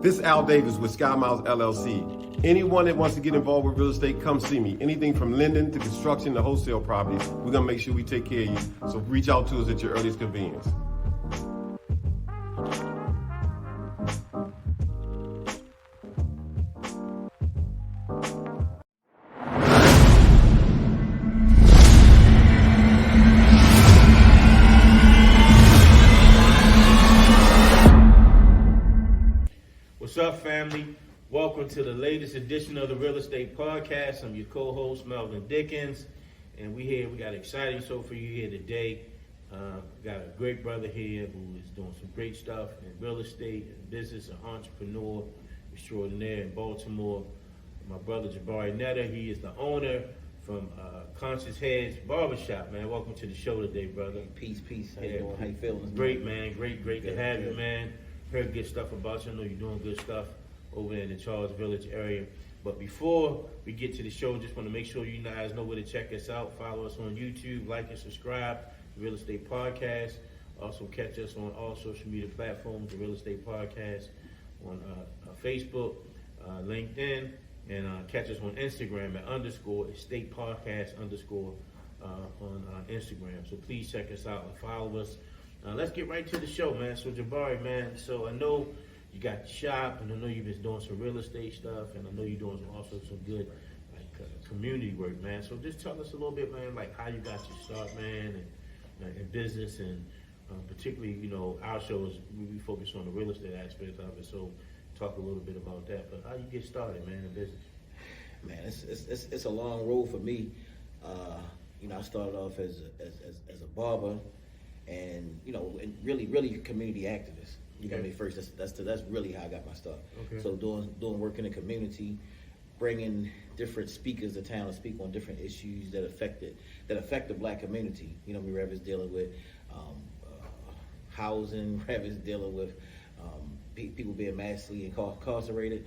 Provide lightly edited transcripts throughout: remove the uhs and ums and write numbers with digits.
This is Al Davis with Sky Miles LLC. Anyone that wants to get involved with real estate, come see me. Anything from lending to construction to wholesale properties, we're going to make sure we take care of you. So reach out to us at your earliest convenience. What's up, family? Welcome to the latest edition of the Real Estate Podcast. I'm your co-host, Melvin Dickens, and we got an exciting show for you here today. Got a great brother here who is doing some great stuff in real estate and business, an entrepreneur extraordinaire in Baltimore. My brother Jabari Natur, he is the owner from Conscious Heads Barbershop. Man, welcome to the show today, brother. Peace. How you doing? How you feeling? Great, man. Great to have you, man. Heard good stuff about you. I know you're doing good stuff over in the Charles Village area. But before we get to the show, just want to make sure you guys know where to check us out. Follow us on YouTube, like and subscribe to Real Estate Podcast. Also catch us on all social media platforms, the Real Estate Podcast, on Facebook, LinkedIn, and catch us on Instagram at _estate podcast on Instagram. So please check us out and follow us. Let's get right to the show, man. So Jabari, man, so I know you got the shop, and I know you've been doing some real estate stuff, and I know you're doing also some good community work, man. So just tell us a little bit, man, like how you got your start, man, and in business, and particularly, you know, our show is we focus on the real estate aspect of it. So talk a little bit about that. But how you get started, man, in business? Man, it's a long road for me. You know, I started off as a barber. And you know, and really community activist. You know what I mean? First, that's really how I got my start. Okay. So doing work in the community, bringing different speakers to town to speak on different issues that affect the Black community. You know, whether it's dealing with housing, whether it's dealing with people being massively incarcerated.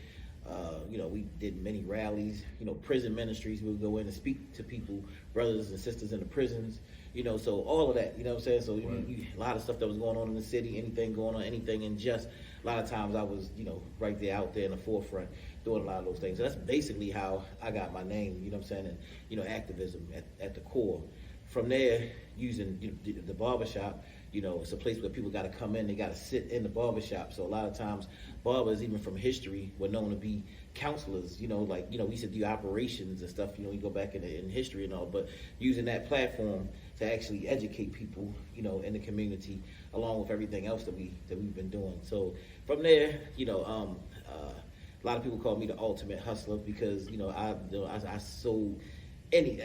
You know, we did many rallies. You know, prison ministries. We would go in and speak to people, brothers and sisters in the prisons. You know, so all of that, you know what I'm saying? So a lot of stuff that was going on in the city, anything going on, anything unjust. A lot of times I was, you know, right there out there in the forefront doing a lot of those things. So that's basically how I got my name, you know what I'm saying? And, you know, activism at the core. From there, using the barbershop, you know, it's a place where people got to come in, they got to sit in the barbershop. So a lot of times, barbers, even from history, were known to be counselors, you know, like, you know, we used to do operations and stuff, you know, we go back in history and all, but using that platform to actually educate people, you know, in the community, along with everything else that we've been doing. So from there, you know, a lot of people call me the ultimate hustler because, you know, I sold any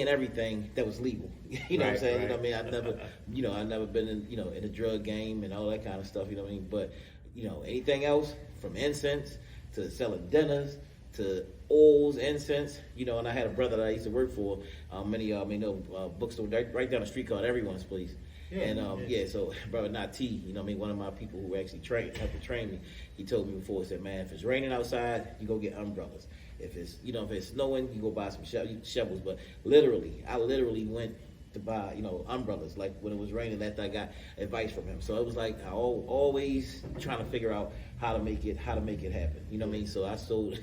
and everything that was legal. You know what I'm saying? Right. You know what I mean? I never been in, you know, in the drug game and all that kind of stuff, you know what I mean? But, you know, anything else from incense to selling dinners to oils, incense, you know, and I had a brother that I used to work for, many of y'all may know, bookstore right down the street called Everyone's Place. So brother Natur, you know what I mean, one of my people who actually helped to train me, he told me before, he said, man, if it's raining outside, you go get umbrellas. If it's snowing, you go buy some shovels. But I literally went to buy, you know, umbrellas. Like when it was raining, that I got advice from him. So it was like I always trying to figure out how to make it happen. You know what I mean? So I sold,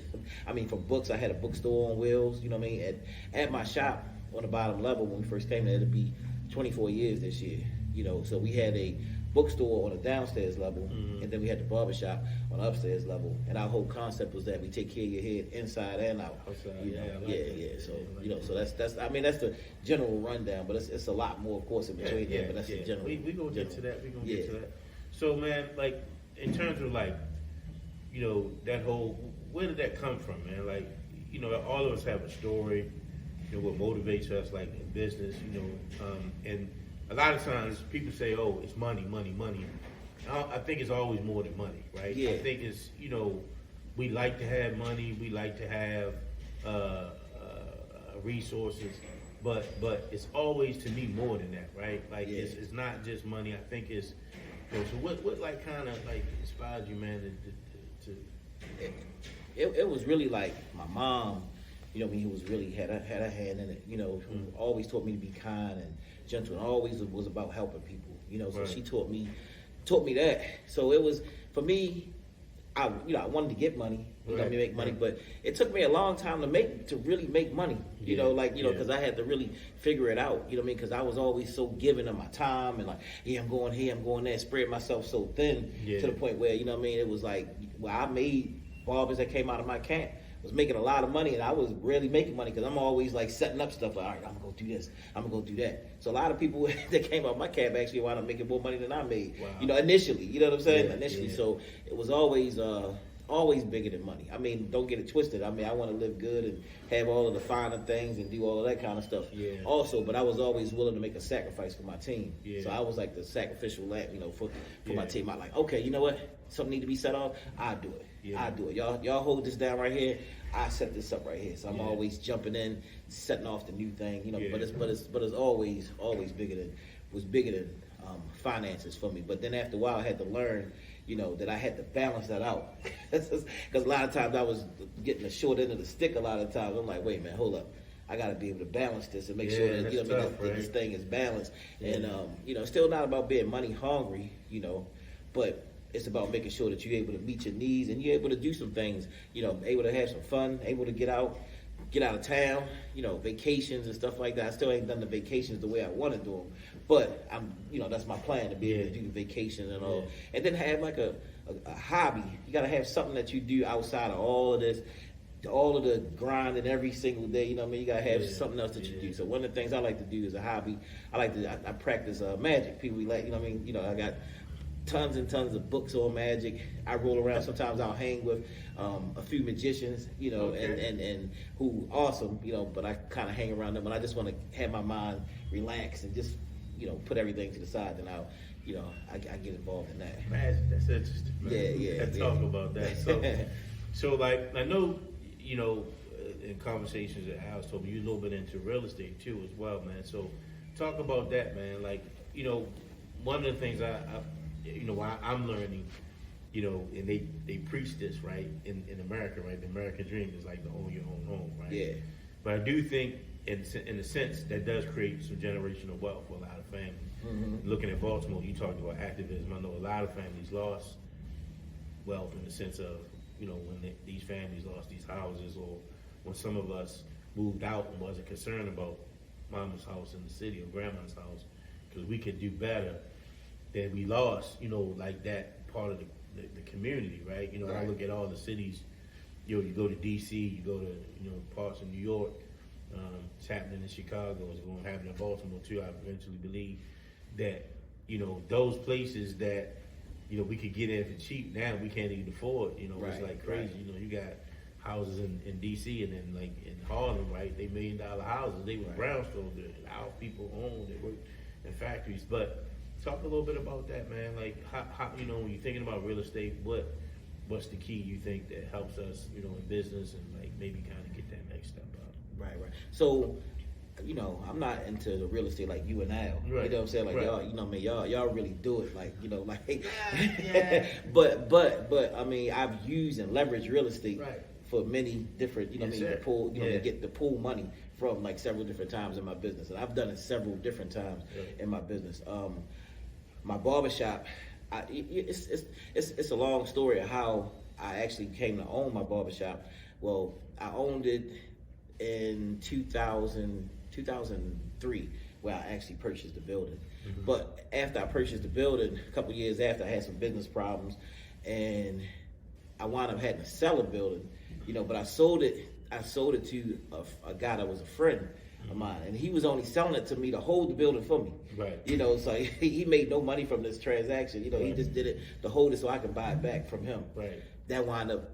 from books, I had a bookstore on wheels. You know what I mean? At my shop on the bottom level when we first came there, it'll be 24 years this year. You know, so we had a bookstore on the downstairs level, and then we had the barbershop on the upstairs level. And our whole concept was that we take care of your head inside and out. Outside, you know? So you know, so that's the general rundown, but it's a lot more, of course, in between there. But that's the general. We gonna get to that. Get to that. So, man, like in terms of like, you know, that whole, where did that come from, man? Like, you know, all of us have a story. You know, what motivates us, like in business, you know, and a lot of times people say, oh, it's money. I think it's always more than money, right? Yeah. I think it's, you know, we like to have money, we like to have resources, but it's always, to me, more than that, right? Like, it's not just money. I think it's, you know, so what like kind of like inspired you, man, to It was really like my mom, you know, who was really had a hand in it, you know, who always taught me to be kind and gentle, and always was about helping people, you know. So she taught me that. So it was, for me, I wanted to get money, Right, make money, right. but it took me a long time to really make money, because I had to really figure it out, because I was always so giving of my time and like, I'm going here, I'm going there, spread myself so thin to the point where, it was like, I made barbers that came out of my camp was making a lot of money, and I was rarely making money because I'm always like setting up stuff like, all right, I'm gonna go do this, I'm gonna go do that. So a lot of people that came out my cab actually wound up making more money than I made. Wow. Initially, you know what I'm saying? Yeah, Initially, yeah. so it was always bigger than money. I mean, don't get it twisted. I mean, I want to live good and have all of the finer things and do all of that kind of stuff. Yeah. Also, but I was always willing to make a sacrifice for my team. Yeah. So I was like the sacrificial lamb, for my Yeah. team. I like, okay, you know what? Something need to be set off. I do it. Yeah. I do it. Y'all hold this down right here. I set this up right here. So I'm Yeah. always jumping in, setting off the new thing. Yeah. But it's always bigger than finances for me. But then after a while, I had to learn, that I had to balance that out. Because a lot of times I was getting the short end of the stick. A lot of times I'm like, wait, man, hold up. I got to be able to balance this and make sure that that's tough, that right? this thing is balanced. Yeah. And still not about being money hungry, but it's about making sure that you're able to meet your needs and you're able to do some things, able to have some fun, able to get out of town, vacations and stuff like that. I still ain't done the vacations the way I want to do them, but I'm, that's my plan to be able to do the vacations and all, and then have like a hobby. You got to have something that you do outside of all of this, all of the grind and every single day. You got to have something else that you do. So one of the things I like to do is a hobby. I practice magic. People like, I got tons and tons of books on magic. I roll around. Sometimes I'll hang with a few magicians, and who awesome, but I kind of hang around them, and I just want to have my mind relax and just, put everything to the side, and I'll, I get involved in that. Magic, that's interesting, man. Yeah. Let's talk about that. So like, I know, in conversations that Al's told me, you're a little bit into real estate too as well, man. So talk about that, man. Like, one of the things I'm learning, and they preach this, right, in America, right? The American dream is like to own your own home, right? Yeah. But I do think, in a sense, that does create some generational wealth for a lot of families. Mm-hmm. Looking at Baltimore, you talked about activism. I know a lot of families lost wealth in the sense of, when these families lost these houses, or when some of us moved out and wasn't concerned about mama's house in the city or grandma's house, because we could do better. Then we lost, like that part of the community, right? I Right. look at all the cities, you go to DC, you go to, parts of New York, it's happening in Chicago, it's going to happen in Baltimore too. I eventually believe that, those places that, we could get in for cheap, now we can't even afford, it's Right, like crazy. right. You got houses in DC, and then like in Harlem, right? They $1 million houses, they were brownstones, our people owned, they worked in factories. But talk a little bit about that, man. Like how when you're thinking about real estate, what's the key you think that helps us, in business, and like maybe kind of get that next step up? Right. So, I'm not into the real estate like you and Al. Right. You know what I'm saying? Like Right. y'all really do it. Like, like. Yeah. but I mean, I've used and leveraged real estate Right. for many different, Yes, to sir. pull, Yeah. to get the pool money from like several different times in my business, and I've done it several different times Yeah. in my business. My barbershop, it's a long story of how I actually came to own my barbershop. Well, I owned it in 2003, where I actually purchased the building. Mm-hmm. But after I purchased the building, a couple years after, I had some business problems, and I wound up having to sell a building, but I sold it to a guy that was a friend of mine, and he was only selling it to me to hold the building for me. Right. So he made no money from this transaction. He Right. just did it to hold it so I could buy it back from him. Right. That wound up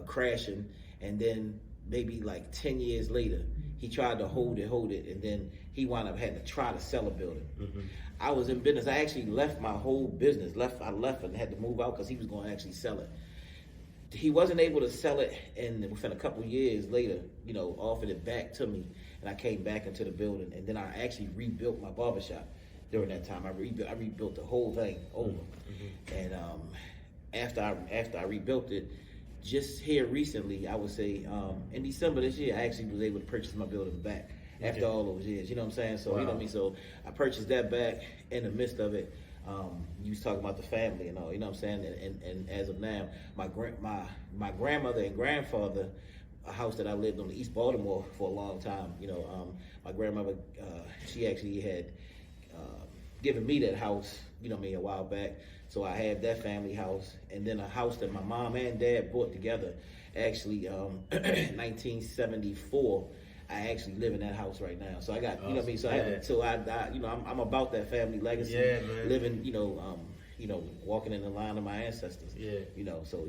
crashing, and then maybe like 10 years later, he tried to hold it, and then he wound up having to try to sell a building. Mm-hmm. I was in business. I actually left my whole business. I left and had to move out because he was going to actually sell it. He wasn't able to sell it, and within a couple years later, offered it back to me, and I came back into the building, and then I actually rebuilt my barbershop during that time. I rebuilt the whole thing over, and after I rebuilt it, just here recently, I would say in December this year, I actually was able to purchase my building back after all those years. You know what I'm saying? So Wow. you know what I mean. So I purchased that back. In the midst of it, You was talking about the family and all, you know what I'm saying? And as of now, my grandmother and grandfather, a house that I lived on in East Baltimore for a long time. My grandmother, she actually had given me that house, a while back. So I have that family house, and then a house that my mom and dad bought together. Actually, 1974. I actually live in that house right now. So I got, you know what I mean. So I'm about that family legacy, living, walking in the line of my ancestors. Yeah. So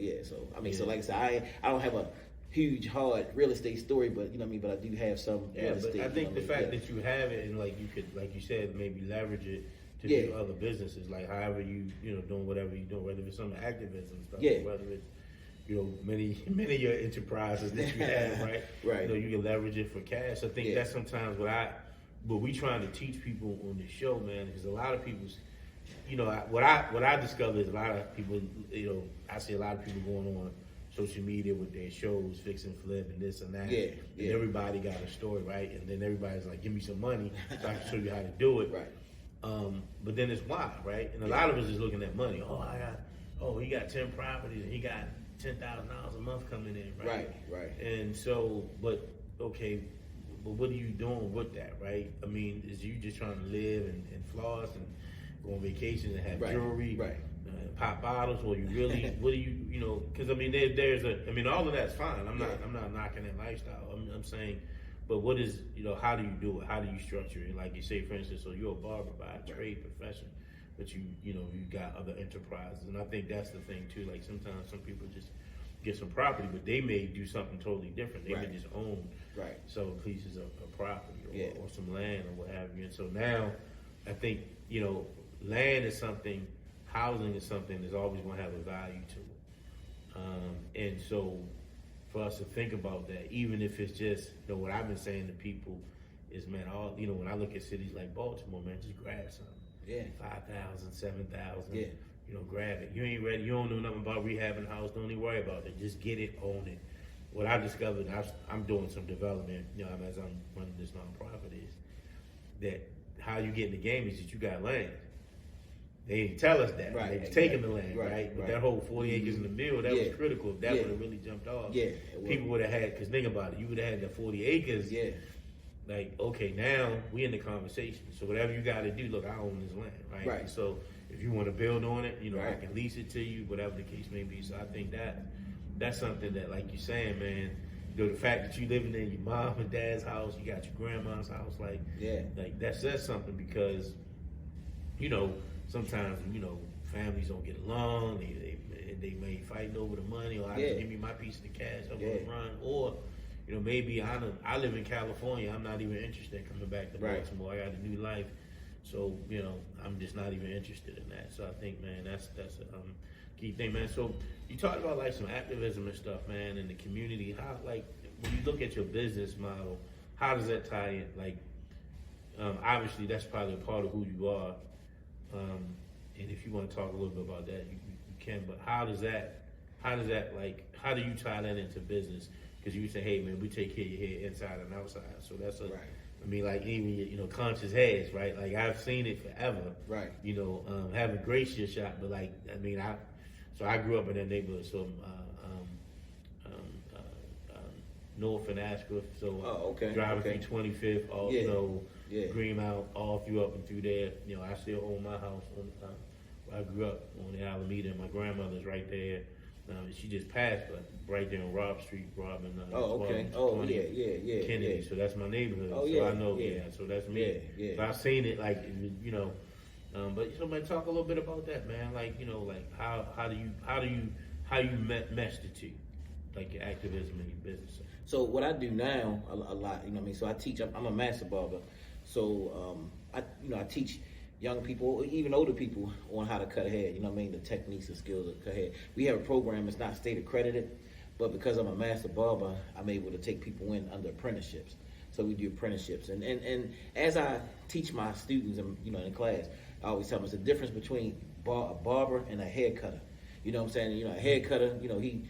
like I said, I don't have a huge hard real estate story, but but I do have some real estate. But I think the fact that you have it and like you could, like you said, maybe leverage it to do other businesses, like however you doing whatever you're doing, whether it's some activism stuff, whether it's many of your enterprises that you have, right? Right. You can leverage it for cash. I think that's sometimes what we trying to teach people on the show, man, because a lot of people's, what I discovered is a lot of people, I see a lot of people going on social media with their shows, fix and flip and this and that. Yeah. And everybody got a story, right? And then everybody's like, give me some money so I can show you how to do it. Right. But then it's why, right? And a lot of us is looking at money. He got 10 properties and he got $10,000 a month coming in, right? Right. And so, but what are you doing with that, right? I mean, is you just trying to live and floss and go on vacation and have jewelry, pop bottles, or you really, what do you, because I mean, all of that's fine. I'm not knocking that lifestyle. I'm saying, but what is, how do you do it? How do you structure it? Like you say, for instance, so you're a barber by trade profession, but you got other enterprises, and I think that's the thing too. Like sometimes some people just get some property, but they may do something totally different. They may just own some pieces of property or some land or what have you. And so now, I think land is something, housing is something that's always going to have a value to it. And so, for us to think about that, even if it's just what I've been saying to people is, man, when I look at cities like Baltimore, man, just grab something. Yeah. 5,000, 7,000. Yeah. Grab it. You ain't ready. You don't know nothing about rehabbing a house. Don't even worry about it. Just get it, own it. What I discovered, I'm doing some development, as I'm running this nonprofit, is that how you get in the game is that you got land. They didn't tell us that. They was taking the land, right? But that whole 40 acres in the middle, that was critical. If that would have really jumped off, people would have had, because think about it, you would have had that 40 acres. Yeah. Like, okay, now we in the conversation. So whatever you got to do, look, I own this land, right? Right. So if you want to build on it, I can lease it to you, whatever the case may be. So I think that's something that, like you're saying, man, the fact that you living in your mom and dad's house, you got your grandma's house, like that says something, because, sometimes, families don't get along, they may fight over the money, or give me my piece of the cash, I'm gonna run, or maybe I live in California, I'm not even interested in coming back to Baltimore. I got a new life, so I'm just not even interested in that. So I think, man, that's a key thing, man. So you talked about like some activism and stuff, man, in the community. How, like, when you look at your business model, how does that tie in? Like, obviously that's probably a part of who you are, and if you want to talk a little bit about that, you can. But how do you tie that into business? Because you say, hey, man, we take care of your hair inside and outside. So that's I mean, like, even, conscious heads, right? Like, I've seen it forever. Right. Having Gracia shop, but like, I mean, I grew up in that neighborhood, so North and Ashcliff, so driving through 25th, Greenmount, all through up and through there. I still own my house where I grew up on the Alameda, and my grandmother's right there. She just passed, but right there on Rob Street, Kennedy. So that's my neighborhood. I know. So that's me. So I've seen it, like, but somebody talk a little bit about that, man. Like, like how do you mesh the two, like your activism and your business? So what I do now a lot, so I teach. I'm a master barber, so I teach young people, even older people, on how to cut hair, the techniques and skills of cut hair. We have a program, it's not state accredited, but because I'm a master barber, I'm able to take people in under apprenticeships. So we do apprenticeships. And as I teach my students in class, I always tell them it's the difference between a barber and a hair cutter. You know what I'm saying? A hair cutter, he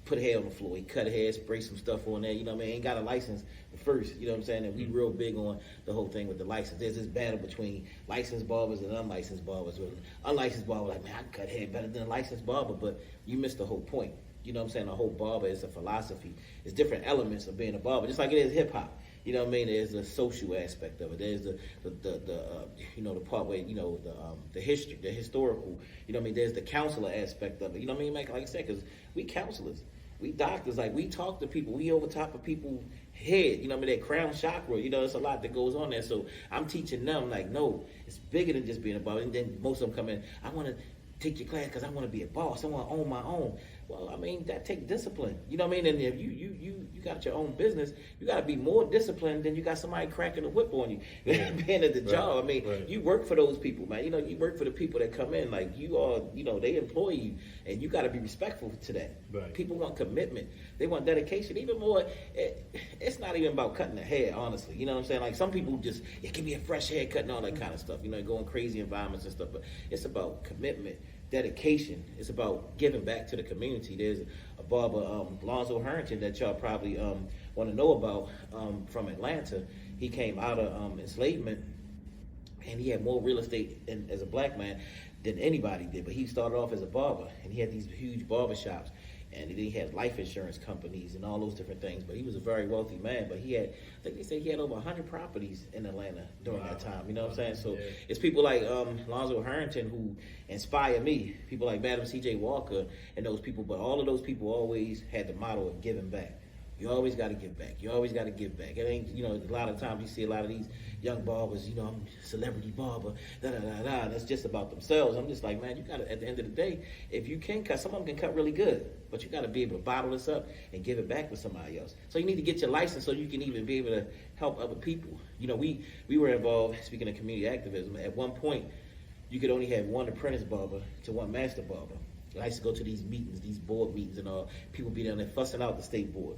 put hair on the floor. He cut hair, spray some stuff on there. You know what I mean? Ain't got a license first. You know what I'm saying? And we real big on the whole thing with the license. There's this battle between licensed barbers and unlicensed barbers. Unlicensed barber like, man, I can cut hair better than a licensed barber, but you missed the whole point. You know what I'm saying? The whole barber is a philosophy. It's different elements of being a barber, just like it is hip hop. You know what I mean? There's the social aspect of it. There's the you know, the part where, you know, the history, the historical. You know what I mean? There's the counselor aspect of it. You know what I mean? Like I said, because we counselors, we doctors, like we talk to people, we over top of people's head. You know what I mean? That crown chakra. You know, there's a lot that goes on there. So I'm teaching them like, no, it's bigger than just being a barber. And then most of them come in, I want to take your class because I want to be a boss. I want to own my own. Well, I mean, that takes discipline. You know what I mean? And if you got your own business, you got to be more disciplined than you got somebody cracking a whip on you. Yeah. Being at the job. I mean, right. You work for those people, man. You know, you work for the people that come in. Like, you are, you know, they employ you, and you got to be respectful to that. Right. People want commitment. They want dedication. Even more, it's not even about cutting the hair, honestly. You know what I'm saying? Like, some people just, give me a fresh haircut and all that kind of stuff. You know, going crazy environments and stuff. But it's about commitment. Dedication. It's about giving back to the community. There's a barber, Lonzo Harrington, that y'all probably want to know about from Atlanta. He came out of enslavement, and he had more real estate as a black man than anybody did. But he started off as a barber, and he had these huge barbershops, and he had life insurance companies and all those different things. But he was a very wealthy man. But he had, I think they said he had over 100 properties in Atlanta during that time. You know what I'm saying? So it's people like Lonzo Harrington who inspire me. People like Madam C.J. Walker and those people. But all of those people always had the motto of giving back. You always got to give back. You always got to give back. It ain't, you know, a lot of times you see a lot of these young barbers, you know, I'm a celebrity barber, da-da-da-da, and it's just about themselves. I'm just like, man, you got to, at the end of the day, if you can cut, some of them can cut really good, but you got to be able to bottle this up and give it back to somebody else. So you need to get your license so you can even be able to help other people. You know, we were involved, speaking of community activism, at one point, you could only have one apprentice barber to one master barber. I used to go to these meetings, these board meetings and all. People be down there fussing out the state board.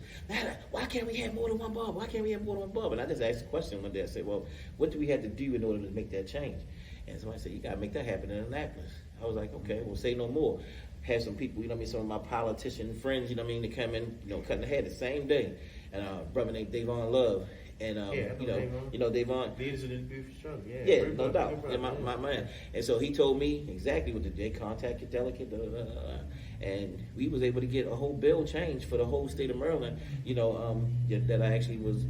Why can't we have more than one barber? Why can't we have more than one barber? And I just asked a question one day. I said, well, what do we have to do in order to make that change? And somebody said, you got to make that happen in Annapolis. I was like, okay, well, say no more. Have some people, you know what I mean, some of my politician friends, you know what I mean, to come in, you know, cutting the hair the same day. And a brother named Davon Love. And you know Davon. Leaders in the beauty struggle. Yeah, no doubt. Yeah, my man. And so he told me exactly what to do. Contact your delegate, and we was able to get a whole bill changed for the whole state of Maryland. You know, that I actually was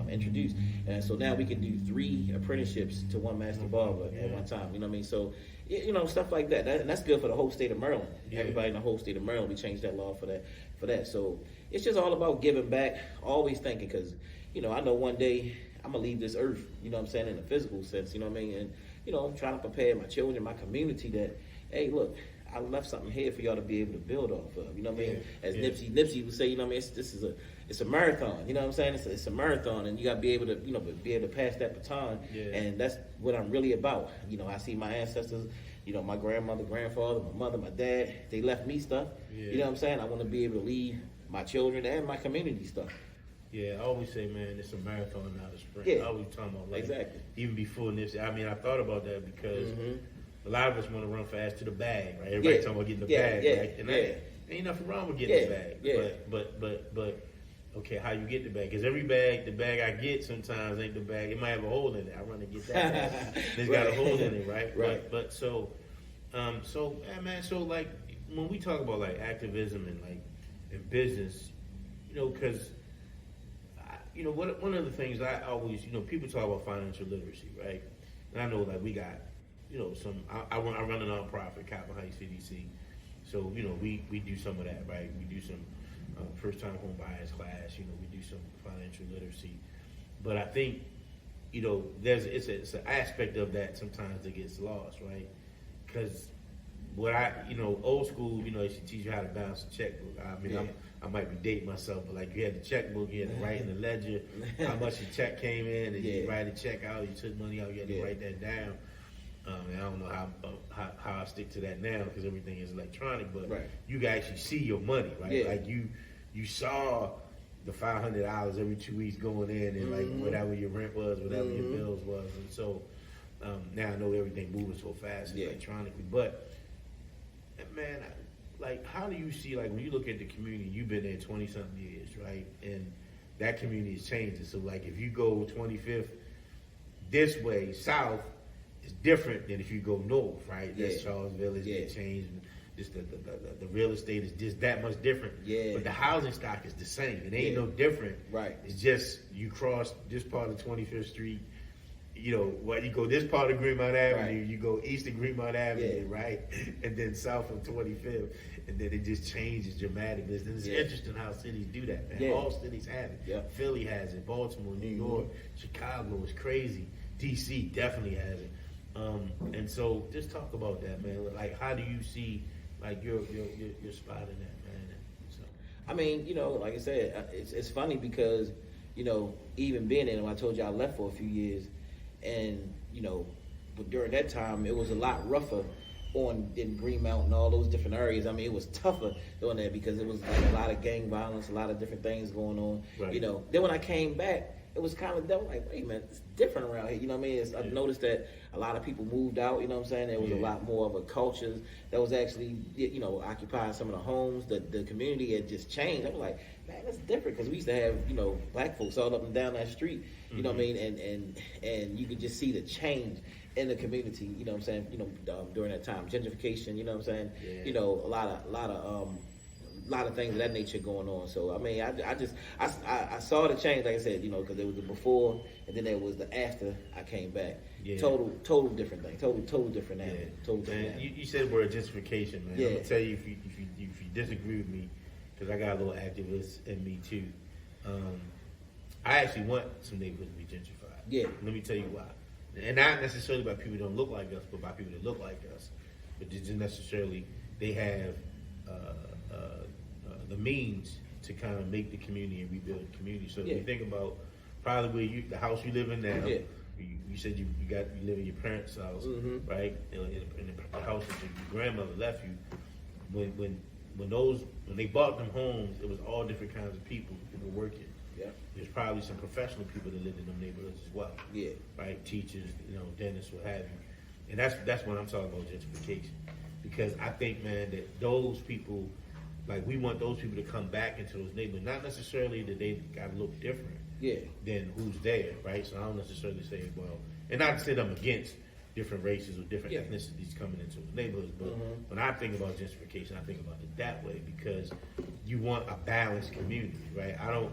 introduced. And so now we can do 3 apprenticeships to one master barber at one time. You know what I mean? So, you know, stuff like that. And that's good for the whole state of Maryland. Yeah. Everybody in the whole state of Maryland, we changed that law for that. So it's just all about giving back. Always thinking, because, you know, I know one day I'm going to leave this earth, you know what I'm saying, in a physical sense, you know what I mean? And, you know, I'm trying to prepare my children, my community that, hey, look, I left something here for y'all to be able to build off of, you know what I mean? As Nipsey would say, you know what I mean, it's a marathon, you know what I'm saying? It's a marathon, and you got to be able to, you know, be able to pass that baton, and that's what I'm really about. You know, I see my ancestors, you know, my grandmother, grandfather, my mother, my dad, they left me stuff, you know what I'm saying? I want to be able to leave my children and my community stuff. Yeah, I always say, man, it's a marathon, not a sprint. I always talking about, like, exactly. Even before Nipsey, I mean, I thought about that because a lot of us want to run fast to the bag, right? Everybody talking about getting the bag, right? And ain't nothing wrong with getting the bag. But okay, how you get the bag? Because every bag, the bag I get sometimes ain't the bag. It might have a hole in it. I run to get that bag. It's got a hole in it, right? Right. But so man, so like when we talk about like activism and like in business, you know, because you know, one of the things I always, you know, people talk about financial literacy, right? And I know, like, we got, you know, I run a nonprofit, Capitol Heights CDC. So, you know, we do some of that, right? We do some first-time home buyers class, you know, we do some financial literacy. But I think, you know, it's an aspect of that sometimes that gets lost, right? Because old school, you know, she teach you how to balance a checkbook. I mean, I might be dating myself, but like you had the checkbook, you had to write in the ledger how much your check came in, and you write a check out, you took money out, you had to write that down. And I don't know how I stick to that now because everything is electronic, but you can actually see your money, right? Yeah. Like you saw the $500 every 2 weeks going in, and like whatever your rent was, whatever your bills was, and so now I know everything moving so fast electronically, but man, like, how do you see, like, when you look at the community, you've been there 20-something years, right? And that community is changing. So, like, if you go 25th this way, south, it's different than if you go north, right? That's Charles Village, they changed. Just the real estate is just that much different. Yeah. But the housing stock is the same. It ain't no different. Right. It's just you cross this part of 25th Street, you go this part of Greenmount Avenue, you go east of Greenmount Avenue, right? And then south of 25th. And then it just changes dramatically. And it's interesting how cities do that, man. All cities have it. Yeah. Philly has it. Baltimore, New York, Chicago is crazy. DC definitely has it. And so just talk about that, man. Like, how do you see like your spot in that, man? So, I mean, like I said, it's funny because, even being in, I told you I left for a few years, and but during that time it was a lot rougher in Greenmount and all those different areas. I mean, it was tougher doing that because it was like a lot of gang violence, a lot of different things going on. Right. Then when I came back, it was kind of like, wait a minute, it's different around here. You know what I mean? I've noticed that a lot of people moved out. You know what I'm saying? There was a lot more of a culture that was actually, occupying some of the homes. The community had just changed. I was like, man, that's different because we used to have, black folks all up and down that street. You know what I mean? And you could just see the change in the community. You know what I'm saying? During that time, gentrification. You know what I'm saying? Yeah. A lot of things of that nature going on. So I mean, I saw the change, like I said, because there was the before and then there was the after I came back. Yeah. Total different thing. Total different animal. Total different animal. You said the word gentrification, man. Yeah. I'm gonna tell you if you disagree with me, because I got a little activist in me too. I actually want some neighborhoods to be gentrified. Yeah. Let me tell you why. And not necessarily by people who don't look like us, but by people that look like us. But just necessarily they have the means to kind of make the community and rebuild the community. So if you think about probably where the house you live in now, you said you live in your parents' house, right? In the house that your grandmother left you. When they bought them homes, it was all different kinds of people who were working. Yeah. There's probably some professional people that lived in them neighborhoods as well. Yeah. Right? Teachers, dentists, what have you. And that's when I'm talking about gentrification. Because I think, man, that those people, like, we want those people to come back into those neighborhoods. Not necessarily that they got to look different than who's there, right? So I don't necessarily say, well, and not to say that I'm against different races or different ethnicities coming into the neighborhoods, but when I think about gentrification, I think about it that way because you want a balanced community, right? I don't,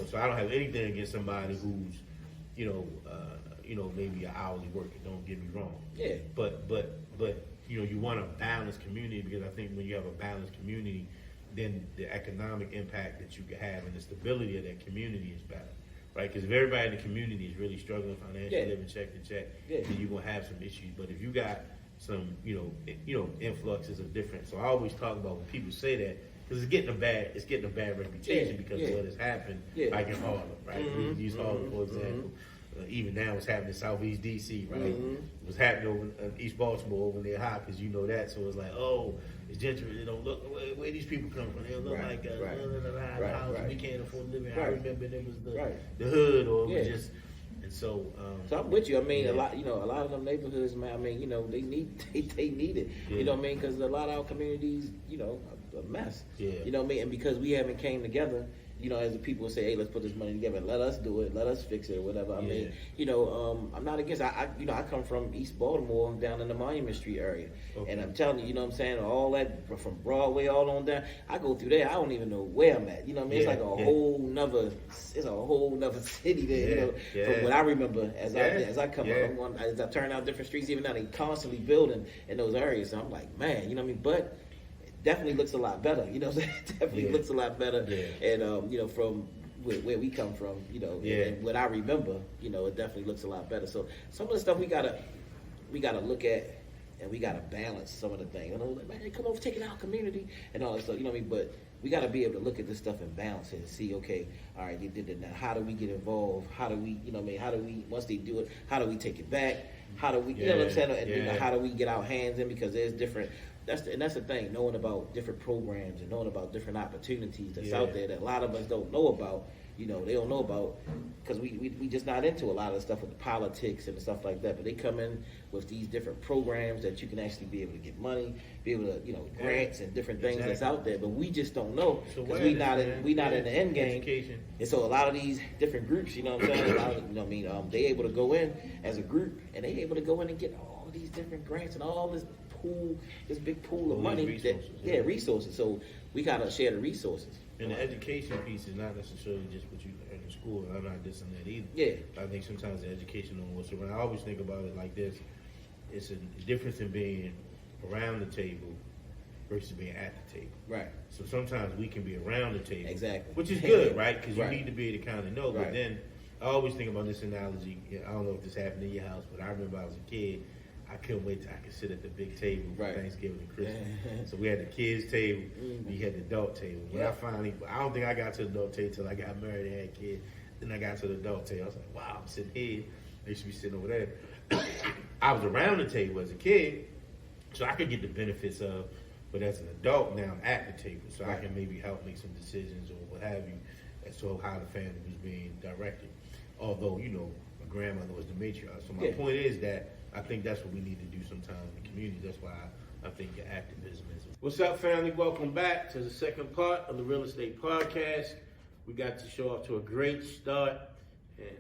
so I don't have anything against somebody who's, maybe an hourly worker. Don't get me wrong. Yeah. But you want a balanced community because I think when you have a balanced community, then the economic impact that you can have and the stability of that community is better, right? Because if everybody in the community is really struggling financially, living check to check, then you're gonna have some issues. But if you got some, influxes of different. So I always talk about when people say that because it's getting a bad reputation because of what has happened, like in Harlem, right? We use Harlem for example. Even now, it's happening in Southeast DC, right? It was happening over in East Baltimore, over near High, because you know that. So it's like, oh, it's gentrified. They don't look where these people come from. They don't look like us. Houses we can't afford to live in. I remember there was the hood, or it was just. And so, so I'm with you. I mean, a lot of them neighborhoods, man. I mean, they need it. You know what I mean? Because a lot of our communities, a mess. Yeah. You know what I mean? And because we haven't came together. As the people say, hey, let's put this money together. Let us do it. Let us fix it or whatever. I mean, I'm not against. I come from East Baltimore, down in the Monument Street area, and I'm telling you, what I'm saying, all that from Broadway all on down. I go through there. I don't even know where I'm at. You know what I mean? It's like a whole nother. It's a whole nother city there. From what I remember as I come up, as I turn out different streets. Even now, they constantly building in those areas. So I'm like, man, you know what I mean? But definitely looks a lot better, definitely looks a lot better. And, from where we come from, and what I remember, it definitely looks a lot better. So some of the stuff we gotta look at and we gotta balance some of the things. Like, man, come over, take it out community and all that stuff, But we gotta be able to look at this stuff and balance it and see, okay, all right, they did it now. How do we get involved? How do we, how do we, once they do it, how do we take it back? How do we, you know what I'm saying? And how do we get our hands in? Because there's different that's the thing, knowing about different programs and knowing about different opportunities that's out there that a lot of us don't know about. You know, they don't know about, because we just not into a lot of the stuff with the politics and stuff like that. But they come in with these different programs that you can actually be able to get money, be able to, you know, grants and different things that's out there. But we just don't know because we not in the end game. Education. And so a lot of these different groups, you know what I'm saying? A lot of, you know what I mean? They able to go in as a group and they able to go in and get all these different grants and all this big pool of money. Resources. So we gotta share the resources. And the education piece is not necessarily just what you learn in school. I'm not dissing that either. Yeah. I think sometimes the education on what's around. I always think about it like this. It's a difference in being around the table versus being at the table. Right. So sometimes we can be around the table. Exactly. Which is good, right? Because you Right. need to be able to kind of know. But then I always think about this analogy. I don't know if this happened in your house, but I remember I was a kid. I couldn't wait till I could sit at the big table for Thanksgiving and Christmas. So we had the kids table, we had the adult table. When I don't think I got to the adult table till I got married and had kids. Then I got to the adult table. I was like, wow, I'm sitting here. They should be sitting over there. I was around the table as a kid, so I could get the benefits of, but as an adult now, I'm at the table. So I can maybe help make some decisions or what have you as to how the family was being directed. Although, you know, my grandmother was the matriarch. So my point is that I think that's what we need to do sometimes in the community. That's why I think your activism is. What's up, family? Welcome back to the second part of the Real Estate Podcast. We got to show off to a great start. And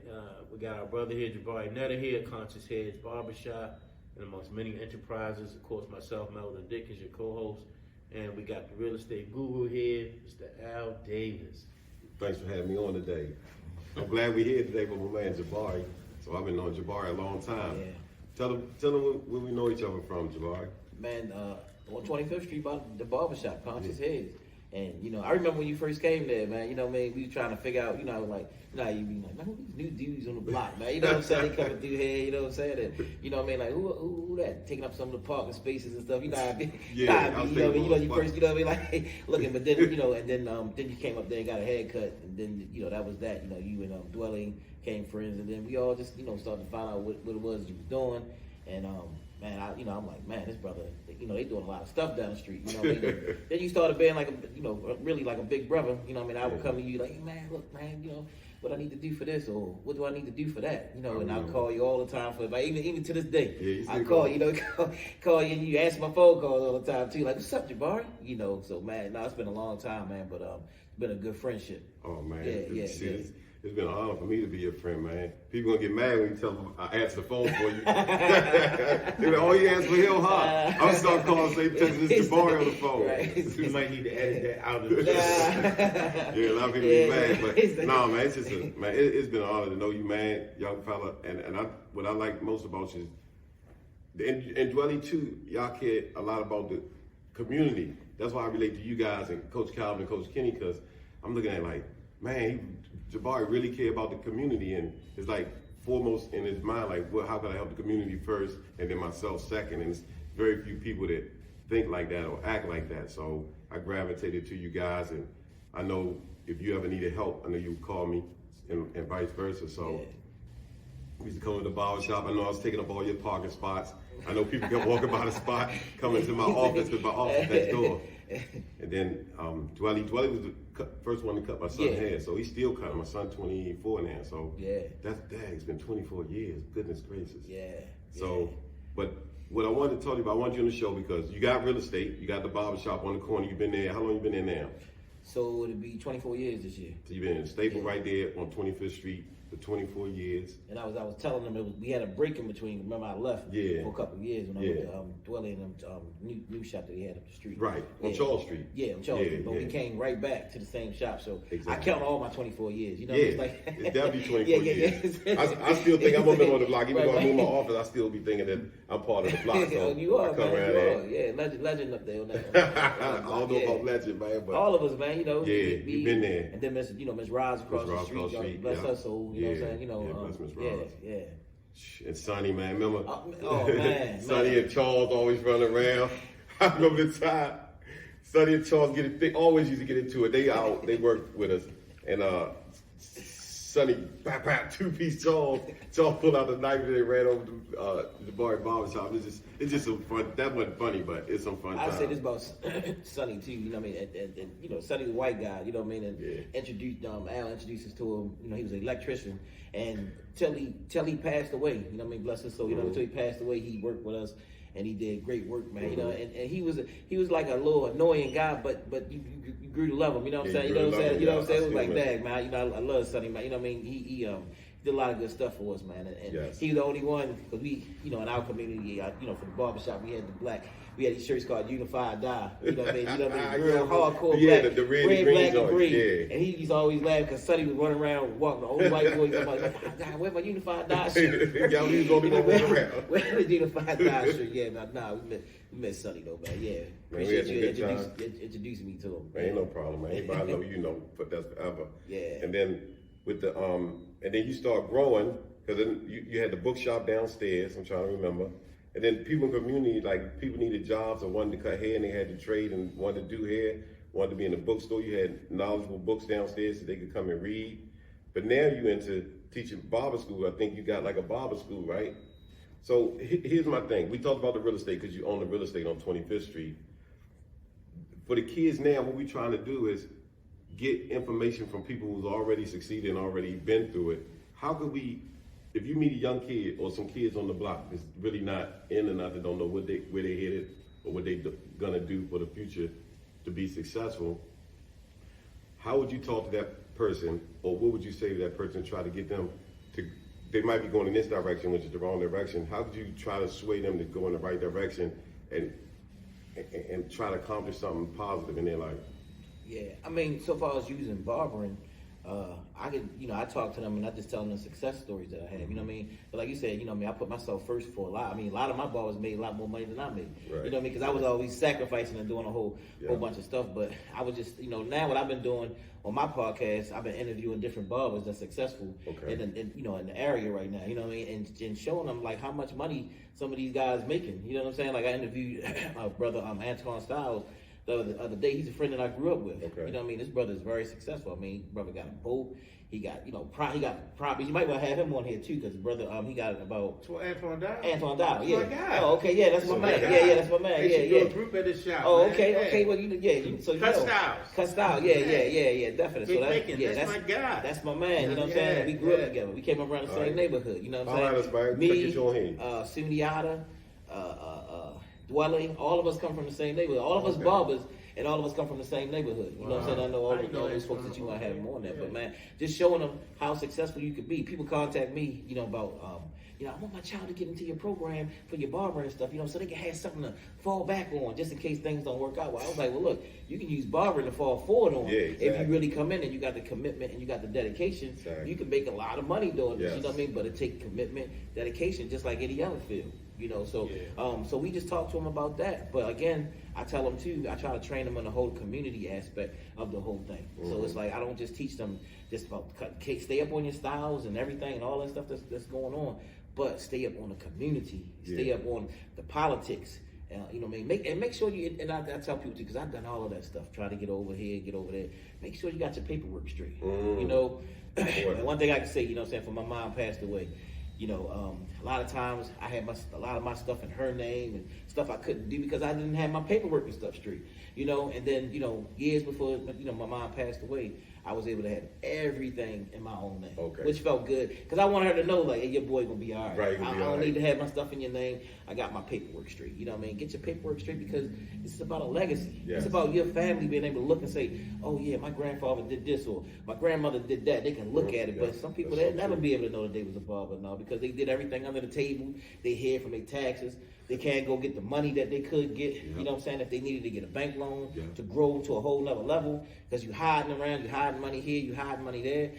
we got our brother here, Jabari Natur here, Conscious Heads Barbershop, and amongst many enterprises. Of course, myself, Melvin Dick, is your co-host. And we got the real estate guru here, Mr. Al Davis. Thanks for having me on today. I'm glad we're here today with my man Jabari. So I've been knowing Jabari a long time. Yeah. Tell them where we know each other from, Jabari. Man, on 25th Street, by the barbershop, Conscious Heads. And, you know, I remember when you first came there, man, you know what I mean? We were trying to figure out, you know, like, you know, you be like, man, who these new dudes on the block, man? You know what I'm saying? They coming through here, you know what I'm saying? And, you know what I mean? Like, who that? Taking up some of the parking spaces and stuff. You know how I be? You know what I mean? You first, you know what I mean? Like, looking, but then, you know, and then you came up there and got a haircut. And then, you know, that was that. You know, you and Dwelling came friends. And then we all just, you know, started to find out what it was you was doing. And, man, I'm like, man, this brother, you know, they doing a lot of stuff down the street. You know what I mean? Then you started being like, you know, really like a big brother. You know what I mean? I would come to you like, hey, man, look, man, you know, what I need to do for this or what do I need to do for that? You know, and I'll call you all the time for it. Even to this day, I call you, call you and you answer my phone calls all the time too. Like, what's up, Jabari? You know, so man, no, it's been a long time, man, but it's been a good friendship. Oh man, It's been an honor for me to be your friend, man. People gonna get mad when you tell them I answer the phone for you. They're like, oh, you answer for him, huh? I'm gonna start calling and say, this Jabari on the phone. Right. You might need to edit that out of the Yeah, a lot of people be mad, but no, man, it's just it's been an honor to know you, man, young fella. And what I like most about you is, and Dwelly too, y'all care a lot about the community. That's why I relate to you guys and Coach Calvin and Coach Kenny, because I'm looking at it like, man, Jabari really care about the community, and it's like foremost in his mind, like, well, how can I help the community first, and then myself second? And it's very few people that think like that or act like that. So I gravitated to you guys, and I know if you ever needed help, I know you would call me, and vice versa. So we used to come to the barbershop. I know I was taking up all your parking spots. I know people kept walking by the spot, coming to my office, because my office next door. And then Dwelly was the first one to cut my son's hair, so he's still cutting. My son 24 now, so it's been 24 years. Goodness gracious. So, but what I wanted to tell you about, I want you on the show because you got real estate, you got the barbershop on the corner. You've been there. How long you been there now? So it'll be 24 years this year. So you've been in the staple right there on 25th Street for 24 years. And I was telling them we had a break in between. Remember, I left for a couple of years when I went to Dwelling in them new shop that he had up the street. Right, on Charles Street. Yeah, on Charles Street. But we came right back to the same shop. So I count all my 24 years. You know, it's definitely 24 years. I still think I'm a member of the block. Even though I move my office, I still be thinking that I'm part of the block. So you are, man. You are. Yeah, legend up there on that. I don't know about legend, man. But all of us, man, you know. You've been there. And then Miss Roz across the street. Bless her soul. You know what I'm saying? You know. And Sonny, man, remember? Oh man, Sonny and Charles always running around. I remember the time Sonny and Charles always used to get into it. They worked with us, and Sonny, pap, 2-piece Charles pulled out the knife and they ran over to Jabari Barbershop. It's just some fun. That wasn't funny, but it's some fun. I say this about Sonny too. You know what I mean? And you know, Sonny the white guy. You know what I mean? And introduced Al introduced us to him. You know, he was an electrician, and till he passed away. You know what I mean? Bless his soul. You know, until he passed away, he worked with us. And he did great work, man. You know, and he was like a little annoying guy, but you grew to love him. You know what I'm saying? You know what I'm saying? You know what I'm saying? It was like, dang, man. You know, I love Sonny, man. You know what I mean? He did a lot of good stuff for us, man. And he was the only one, because we, you know, in our community, you know, for the barbershop, we had these shirts called Unified Die. You know what I mean? You know what I mean? Real hardcore black, the red, black, and green. Yeah. And he used to always laugh because Sonny was running around walking, the only white boy. He's like, oh, God, where's my Unified Die shirt? Y'all was going to go around. Where's the Unified Die shirt? Yeah, we met Sonny though, man. Yeah. Appreciate you introducing me to him. Man, ain't no problem, man. Anybody know you know, but that's forever. Yeah. And then with the and then you start growing, because then you had the bookshop downstairs, I'm trying to remember. And then people in the community, like people needed jobs or wanted to cut hair and they had to trade and wanted to do hair, wanted to be in the bookstore. You had knowledgeable books downstairs so they could come and read. But now you into teaching barber school. I think you got like a barber school, right? So here's my thing. We talked about the real estate because you own the real estate on 25th Street. For the kids now, what we're trying to do is get information from people who's already succeeded and already been through it. How could we, if you meet a young kid or some kids on the block that's really not in or not, that don't know where they headed or what they gonna do for the future to be successful, how would you talk to that person, or what would you say to that person to try to get them to, they might be going in this direction, which is the wrong direction. How could you try to sway them to go in the right direction and try to accomplish something positive in their life? Yeah, I mean, so far as using barbering, I could, you know, I talk to them and I just tell them the success stories that I have. You know what I mean? But like you said, you know what I mean, I put myself first for a lot. I mean, a lot of my barbers made a lot more money than I made. Right. You know what I mean? Because I was always sacrificing and doing a whole bunch of stuff. But I was just, you know, now what I've been doing on my podcast, I've been interviewing different barbers that's successful in you know, in the area right now. You know what I mean? And showing them like how much money some of these guys making. You know what I'm saying? Like I interviewed my brother Antoine Styles the other day. He's a friend that I grew up with. You know what I mean? This brother is very successful. I mean, brother got a boat. He got, you know, he got properties. You might want to have him on here too, because brother, he got about. So Antoine Dowd. Antoine Dowd, yeah. My guy. Oh, okay, yeah, that's my man. Yeah, that's my man. They should do a group at the shop. Oh, man. okay. Well, so you Cut know. Styles. Cut Styles. Yeah, definitely. That's my guy. That's my man. You know what I'm saying? We grew up together. We came up around the same neighborhood. You know what I'm saying? All right, me, Suniata, Dwelling, all of us come from the same neighborhood. All of us barbers. And all of us come from the same neighborhood. You know what I'm saying? I know all those folks that you want to have more on there. But man, just showing them how successful you could be. People contact me, you know, about, you know, I want my child to get into your program for your barber and stuff, you know, so they can have something to fall back on just in case things don't work out. Well, I was like, well, look, you can use barbering to fall forward on. If you really come in and you got the commitment and you got the dedication, you can make a lot of money doing this, you know what I mean? But it takes commitment, dedication, just like any other field. You know, so so we just talk to them about that. But again, I tell them too, I try to train them on the whole community aspect of the whole thing. So it's like, I don't just teach them just about stay up on your styles and everything and all that stuff that's going on, but stay up on the community, stay up on the politics. You know what I mean? Make sure you, and I tell people too, because I've done all of that stuff, try to get over here, get over there. Make sure you got your paperwork straight. You know, and one thing I can say, you know what I'm saying, for my mom passed away, you know, a lot of times I had a lot of my stuff in her name and stuff I couldn't do because I didn't have my paperwork and stuff straight, you know. And then, you know, years before, you know, my mom passed away, I was able to have everything in my own name, which felt good because I wanted her to know, like, hey, your boy gonna be all right. I don't need to have my stuff in your name. I got my paperwork straight. You know what I mean? Get your paperwork straight because it's about a legacy. It's about your family being able to look and say, oh yeah, my grandfather did this or my grandmother did that. They can look at it, but some people they'll never be able to know that they was a barber now because they did everything under the table. They hid from their taxes. They can't go get the money that they could get, you know what I'm saying, if they needed to get a bank loan to grow to a whole nother level, because you hiding around, you hiding money here, you hiding money there.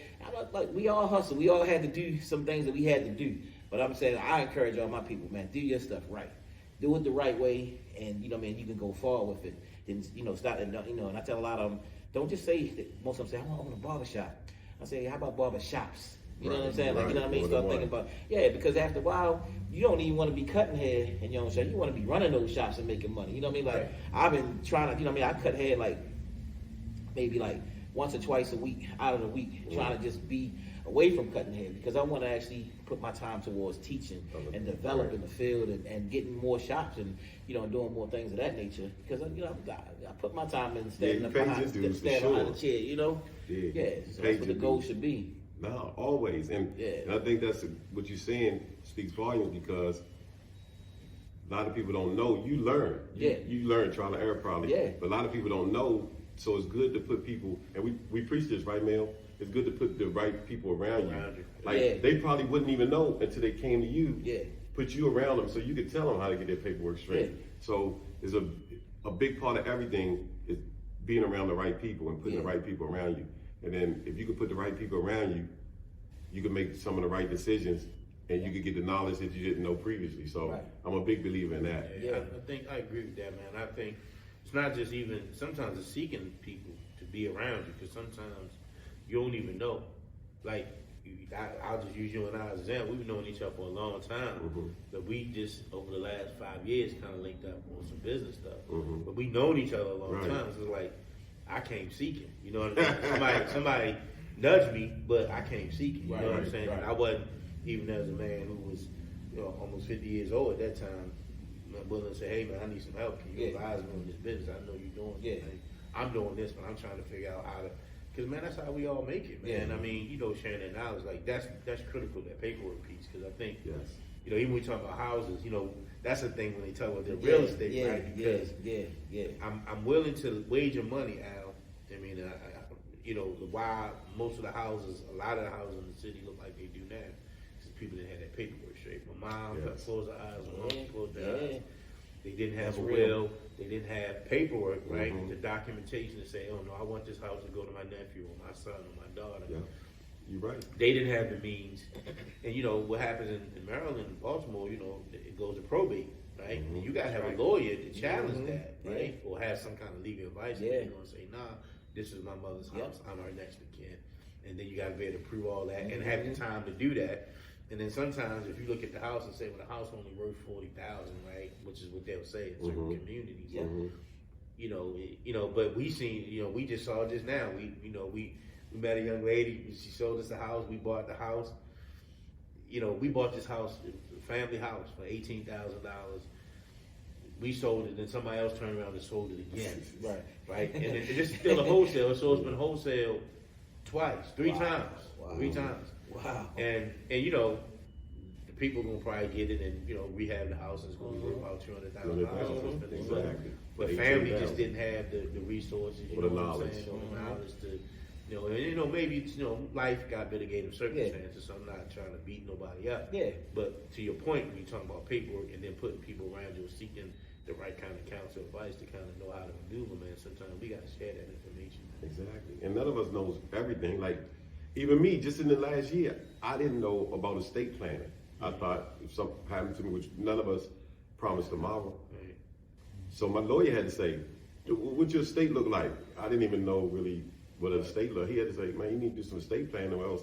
Like, we all hustle. We all had to do some things that we had to do. But I'm saying, I encourage all my people, man, do your stuff right. Do it the right way, and, you know, man, you can go far with it. And, you know, start, you know, and I tell a lot of them, don't just say, most of them say, I want to own a barbershop. I say, how about barber shops? You know what I'm saying? Like, you know what I mean? Start thinking about, because after a while, you don't even want to be cutting hair in your own shop. You want to be running those shops and making money. You know what I mean? Like, I've been trying to, you know what I mean? I cut hair like, maybe like once or twice a week out of the week, trying to just be away from cutting hair, because I want to actually put my time towards teaching and developing the field and getting more shops and, you know, doing more things of that nature. Because, you know, I put my time in standing behind the chair, you know? Yeah, so that's what the goal should be. No, always. And I think that's what you're saying speaks volumes, because a lot of people don't know. You learn. You learn trial and error probably. Yeah. But a lot of people don't know. So it's good to put people, and we preach this, right, Mel? It's good to put the right people around you. Like, they probably wouldn't even know until they came to you. Put you around them so you could tell them how to get their paperwork straight. So it's a big part of everything is being around the right people and putting the right people around you. And then if you can put the right people around you, you can make some of the right decisions, and you can get the knowledge that you didn't know previously. So I'm a big believer in that. I think I agree with that, man. I think it's not just even, sometimes it's seeking people to be around you, because sometimes you don't even know. Like, I'll just use you and I as an example. We've known each other for a long time, but we just, over the last 5 years, kind of linked up on some business stuff. But we've known each other a long time, so it's like, I came seeking, you know what I mean? Somebody nudged me, but I came seeking, you know what I'm saying? I wasn't, even as a man who was, you know, almost 50 years old at that time, willing to say, hey man, I need some help. Can you advise me on this business? I know you're doing something. I'm doing this, but I'm trying to figure out how to, because man, that's how we all make it, man. I mean, you know, sharing that knowledge, like that's critical, that paperwork piece, because I think, you know, even when we talk about houses, you know, that's the thing when they talk about the real estate, right? Because I'm willing to wager money, Al. I mean, you know, why most of the houses, a lot of the houses in the city look like they do now, because people didn't have that paperwork straight. My mom closed her eyes, my mom closed her eyes. They didn't have a will. They didn't have paperwork, right? The documentation to say, oh no, I want this house to go to my nephew or my son or my daughter. You're right. They didn't have the means. And you know, what happens in Maryland and Baltimore, you know, it goes to probate, right? And you gotta have a lawyer to challenge that, right? Or have some kind of legal advice. You're gonna say, nah, this is my mother's house. I'm her next of kin. And then you gotta be able to prove all that and have the time to do that. And then sometimes if you look at the house and say, well, the house only worth $40,000, right? Which is what they'll say in certain communities. You know, but we seen, you know, we just saw just now. We met a young lady. She sold us the house. We bought the house. You know, we bought this house, family house, for $18,000. We sold it, and somebody else turned around and sold it again. Right. And this is still a wholesale, so it's been wholesale twice, three times. Wow. And you know, the people gonna probably get it and, you know, rehab the house, is gonna be worth about $200,000. Exactly. But family just didn't have the resources, you know what I'm saying, or the knowledge to, you know, and you know, maybe it's, you know, life got mitigated circumstances, so I'm not trying to beat nobody up. But to your point, when you talk about paperwork and then putting people around you seeking the right kind of counsel advice to kind of know how to maneuver, man, sometimes we gotta share that information. Exactly. And none of us knows everything. Like, even me, just in the last year, I didn't know about estate planning. I thought if something happened to me, which none of us promised tomorrow. So my lawyer had to say, what's your estate look like? I didn't even know really what an estate looked. He had to say, man, you need to do some estate planning, or else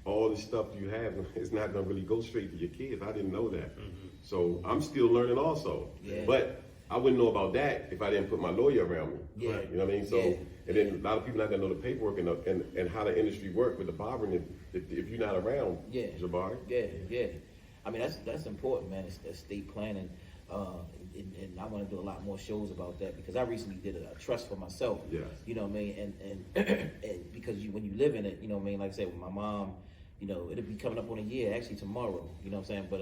all the stuff you have is not going to really go straight to your kids. I didn't know that. So I'm still learning also. But I wouldn't know about that if I didn't put my lawyer around me. You know what I mean? So, and then a lot of people not gonna know the paperwork and how the industry work with the barbering if you're not around. Jabari. I mean, that's important, man. It's estate planning, and I want to do a lot more shows about that, because I recently did a trust for myself. You know what I mean? And because when you live in it, you know what I mean. Like I said, with my mom, you know, it'll be coming up on a year actually tomorrow. You know what I'm saying? But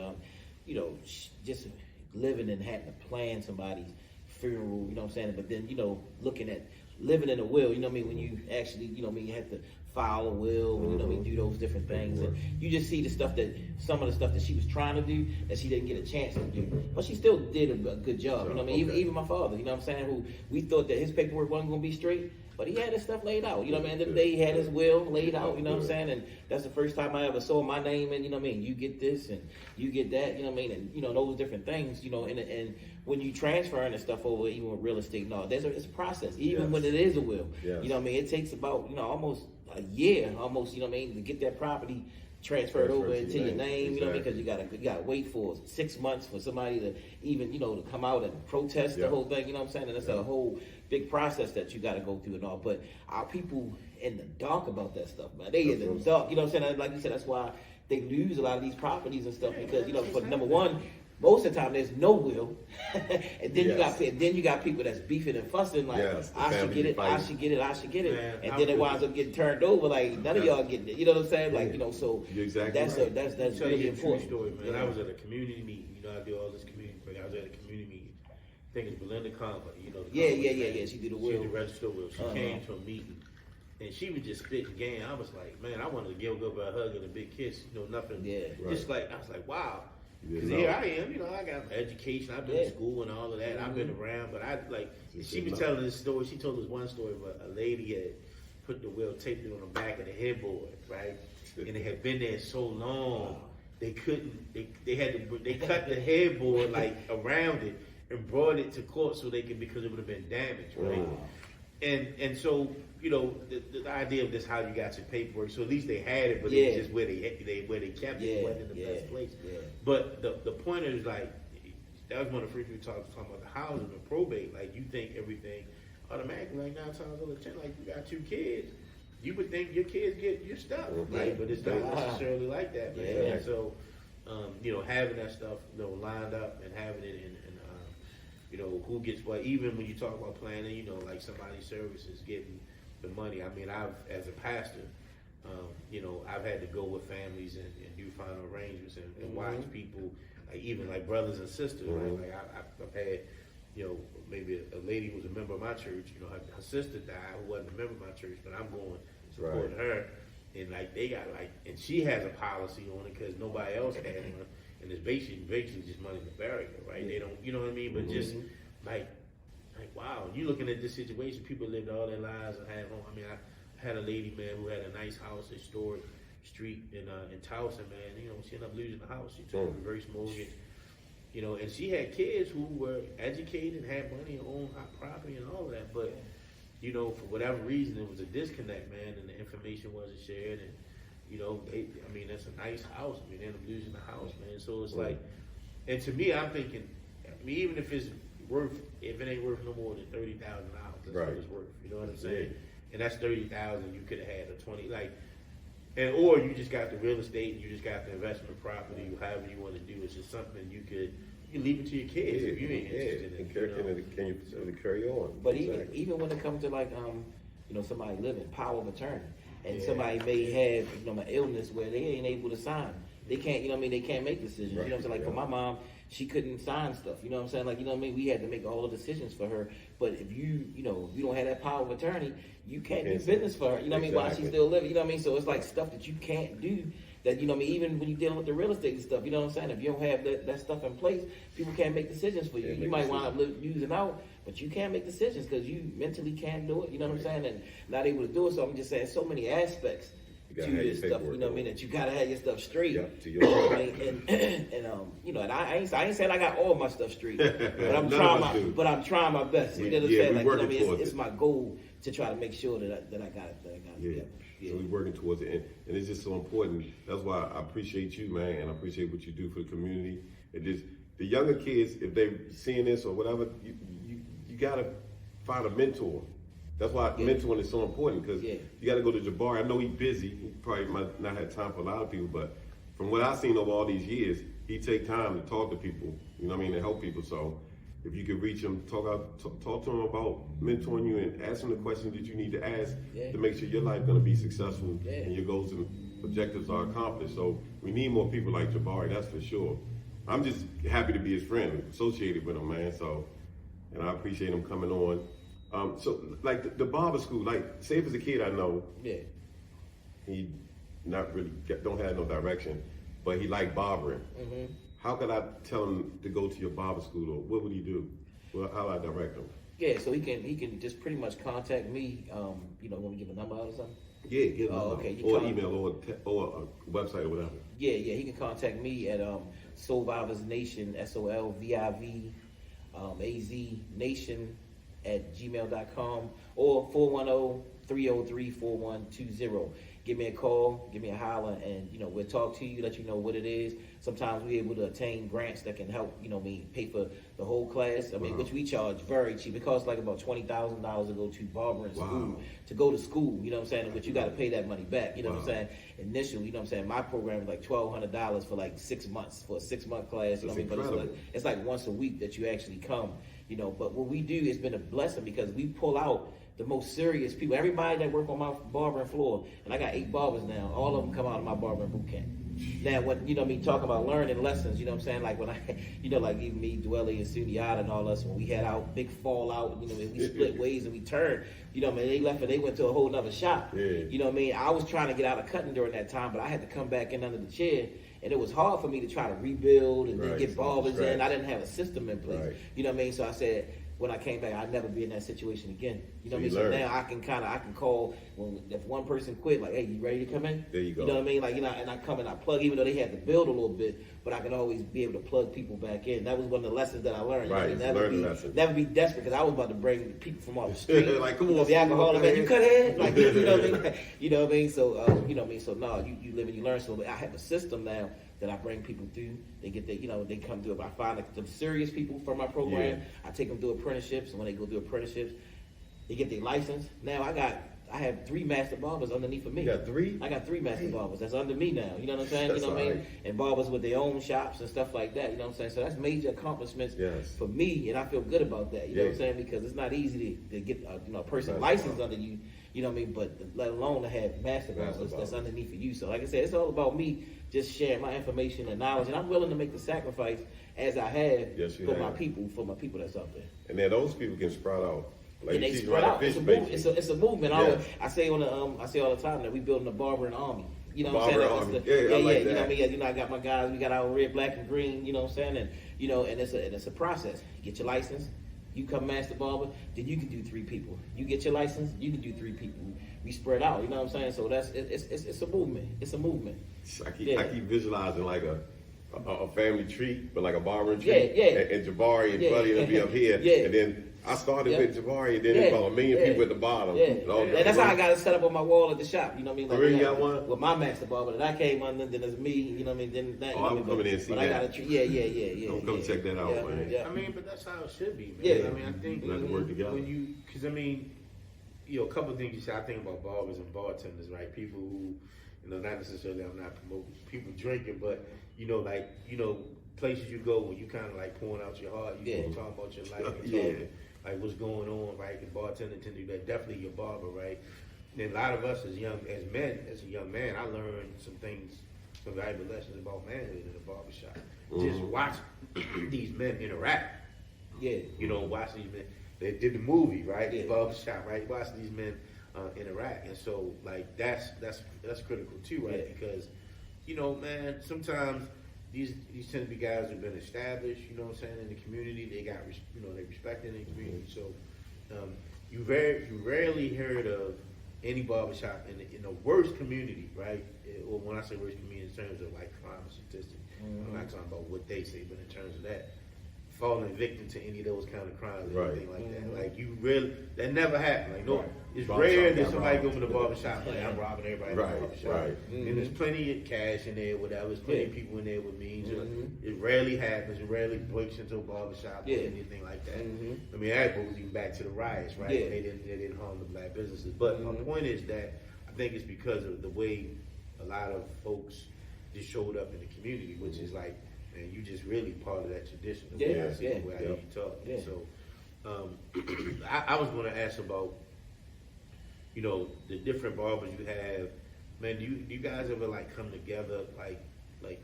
you know, just living and having to plan somebody's funeral, you know what I'm saying? But then, you know, looking at living in a will, you know what I mean? When you actually, you know what I mean, you have to file a will, you know what I mean, do those different things. And you just see some of the stuff that she was trying to do that she didn't get a chance to do. But she still did a good job, you know what I mean? Even my father, you know what I'm saying, who we thought that his paperwork wasn't going to be straight. But he had his stuff laid out, you know what I mean? The day he had his will laid out, you know what I'm saying? And that's the first time I ever saw my name, and you know what I mean? You get this and you get that, you know what I mean? And you know, those different things, you know, and when you transferring the stuff over, even with real estate, no, it's a process, even when it is a will. You know what I mean? It takes about, you know, almost a year, almost, you know what I mean, to get that property transferred over into your name, you know, because you gotta wait for 6 months for somebody to even, you know, to come out and protest the whole thing, you know what I'm saying? And it's a whole big process that you got to go through and all. But our people in the dark about that stuff, man. They in the dark. You know what I'm saying? Like you said, that's why they lose a lot of these properties and stuff because for number one, most of the time there's no will, and then you got people that's beefing and fussing like I should get it, I should get it, I should get it, Man, and then it winds up getting turned over like none of y'all getting it. You know what I'm saying? Like so that's really important. Story, man. I was at a community meeting. You know, I do all this community work. I was at a community meeting. I think it's Belinda Conley. You know, yeah. She did the will. She did the register will. She came to a meeting. And she was just spitting game. I was like, man, I wanted to give her a hug and a big kiss. You know, nothing. Yeah. Just like, I was like, wow. Because here I am, you know, I got education. I've been to school and all of that. I've been around. But she was telling this story. She told us one story about a lady had put the will, taped it on the back of the headboard, right? And it had been there so long, they couldn't, they cut the headboard like around it and brought it to court so they could, because it would have been damaged, right? And so, you know, the idea of this, how you got your paperwork, so at least they had it, but it was just where they kept it, wasn't in the best place. But the point is, like, that was one of the first we talking about the housing and probate. Like, you think everything automatically, like 9 times out of 10, like, you got 2 kids, you would think your kids get your stuff, right? But it's not necessarily like that, man. And so, you know, having that stuff, you know, lined up and having it in you know, who gets what, even when you talk about planning, you know, like somebody's services getting the money. I mean, as a pastor, you know, I've had to go with families and do final arrangements and watch people, like even like brothers and sisters, right? Like I've had, you know, maybe a lady who was a member of my church, you know, her sister died who wasn't a member of my church, but I'm going supporting her. And like they got like, and she has a policy on it because nobody else had one. And it's basically just money to bury her, right? They don't, you know what I mean? But just like wow, you looking at this situation, people lived all their lives and had home. I mean, I had a lady, man, who had a nice house, a historic street in Towson, man. You know, she ended up losing the house. She took a reverse mortgage, you know, and she had kids who were educated, had money, owned hot property and all of that. But, you know, for whatever reason, there was a disconnect, man, and the information wasn't shared. And, you know, I mean, that's a nice house. I mean, they ended up losing the house, man. So it's like, and to me, I'm thinking, I mean, even if it ain't worth no more than $30,000, that's what it's worth. You know what I'm saying? And that's $30,000. You could have had a 20, like, or you just got the real estate and you just got the investment property, however you want to do. It's just something you can leave it to your kids if you ain't interested in it. Can you carry on? But even when it comes to like you know, somebody living power of attorney, and somebody may have, you know, an illness where they ain't able to sign. They can't, you know what I mean? They can't make decisions. You know what I'm saying? Like for my mom, she couldn't sign stuff. You know what I'm saying? Like, you know what I mean? We had to make all the decisions for her. But if you know, if you don't have that power of attorney, you can't do business for her. You know what I mean? While she's still living. You know what I mean? So it's like stuff that you can't do. That, you know what I mean? Even when you're dealing with the real estate and stuff, you know what I'm saying? If you don't have that stuff in place, people can't make decisions for you. You might wind up losing out, but you can't make decisions because you mentally can't do it. You know what I'm saying? And not able to do it. So I'm just saying, so many aspects to this stuff. You know what I mean? That you gotta have your stuff straight. To your and you know, and I ain't saying I got all my stuff straight, but I'm trying my best. You know what I'm saying? Like, you know what I mean? It's my goal to try to make sure that I got it. So we're working towards it, and it's just so important. That's why I appreciate you, man, and I appreciate what you do for the community. It just, the younger kids, if they're seeing this or whatever, you gotta find a mentor. That's why mentoring is so important, because you gotta go to Jabari. I know he's busy. He probably might not have time for a lot of people, but from what I've seen over all these years, he take time to talk to people. You know what I mean, to help people. So if you could reach him, talk to him about mentoring you and ask him the questions that you need to ask to make sure your life gonna be successful and your goals and objectives are accomplished. So we need more people like Jabari, that's for sure. I'm just happy to be his friend, associated with him, man. So, and I appreciate him coming on. So like the barber school, like say if it's a kid I know, he not really don't have no direction, but he like barbering. How could I tell him to go to your barber school, or what would he do? Well, how do I direct him? Yeah, so he can just pretty much contact me. You know, want to give a number out or something? Yeah, give a number. Okay. Or email or a website or whatever. Yeah, he can contact me at Solvivors Nation, SOLVIV AZ Nation @gmail.com or 303-4120. Give me a call, give me a holler, and we'll talk to you, let you know what it is. Sometimes we're able to attain grants that can help, pay for the whole class. Which we charge very cheap. It costs like about $20,000 to go to barbering school, to go to school. You know what I'm saying? But you got to pay that money back. You know what I'm saying? Initially, you know what I'm saying? My program is like $1,200 for like 6 months for a 6-month class. You know what I mean? But it's like once a week that you actually come. But what we do has been a blessing because we pull out the most serious people. Everybody that work on my barbering floor, and I got 8 barbers now, all of them come out of my barbering boot camp. Now, when, talking about learning lessons, you know what I'm saying? Like when I, like even me, Dwelly and Sunyata and all us, when we had our big fallout, and we split ways and we turned, they left and they went to a whole nother shop. Yeah. I was trying to get out of cutting during that time, but I had to come back in under the chair. And it was hard for me to try to rebuild and then get barbers in. I didn't have a system in place. Right. So I said, when I came back, I'd never be in that situation again. So now I can call if one person quit, like, hey, you ready to come in? There you go. You know what I mean? Like, and I come and I plug, even though they had to build a little bit, but I could always be able to plug people back in. That was one of the lessons that I learned. Right, never be desperate, because I was about to bring people from off the street. Like, come on, the alcoholic, man, you cut head? Like, you know what I mean? You know what I mean? So, so no, you live and you learn. So I have a system now that I bring people through. They get they come through. I find the serious people from my program. I take them through apprenticeships, and when they go through apprenticeships, they get their license. Now I have 3 master barbers underneath of me. You got 3? I got 3 master barbers that's under me now. You know what I'm saying? That's you know what I mean? right. And barbers with their own shops and stuff like that. You know what I'm saying? So that's major accomplishments for me, and I feel good about that. You know what I'm saying? Because it's not easy to get a person licensed under you. You know what I mean? But let alone to have master barbers that's underneath of you. So like I said, it's all about me just sharing my information and knowledge, and I'm willing to make the sacrifice as I have for my people that's out there. And then those people can sprout out. Like and they spread out. It's a movement. Yeah. I say all the time that we building a barbering army. You know what I'm saying? I like that. You know what I mean? I got my guys. We got our red, black, and green. You know what I'm saying? And and it's a process. You get your license. You come master barber, then you can do 3 people. You get your license, you can do 3 people. We spread out. You know what I'm saying? So it's a movement. It's a movement. I keep visualizing like a family tree, but like a barbering tree. Yeah. And Jabari and Buddy will be up here. Yeah. And then I started with Jabari, and then it's about 1 million people at the bottom. Yeah. And that's how I got it set up on my wall at the shop. You know what I mean? Like, you got one? With my master barber that I came under, then it's me. You know what I mean? Then that. I'm coming in and see that. I got a tree. Yeah. I'm come check that out, man. Yeah. But that's how it should be, man. Yeah. I think we have to work together. Because a couple of things you said. I think about barbers and bartenders, right? People who, not necessarily, I'm not promoting people drinking, but places you go when you kind of like pouring out your heart, you talking about your life, and talking like what's going on, right? The bartender tend to do that. Definitely your barber, right? And a lot of us as a young man, I learned some valuable lessons about manhood in the barbershop. Just watch these men interact. Yeah. Watch these men. They did the movie, right? The barbershop, right? Watch these men interact. And so like that's critical too, right? Because, man, sometimes these tend to be guys who've been established, you know what I'm saying, in the community. They got, they respected in the community. So you rarely heard of any barbershop in the worst community, right? Or when I say worst community, in terms of like crime statistics, I'm not talking about what they say, but in terms of that, falling victim to any of those kind of crimes or anything like that. Like that never happened. Like it's rare that somebody go to the barbershop like I'm robbing everybody in the barbershop. Right. And there's plenty of cash in there, whatever. There's plenty of people in there with means. It rarely happens. It rarely breaks into a barbershop or anything like that. I mean, that goes even back to the riots, right? Yeah. They didn't harm the black businesses. But my point is that I think it's because of the way a lot of folks just showed up in the community, which is like, and you just really part of that tradition. The way I see it, the way I hear you talk. Yeah. So, I was going to ask about, the different barbers you have. Man, do you guys ever like come together like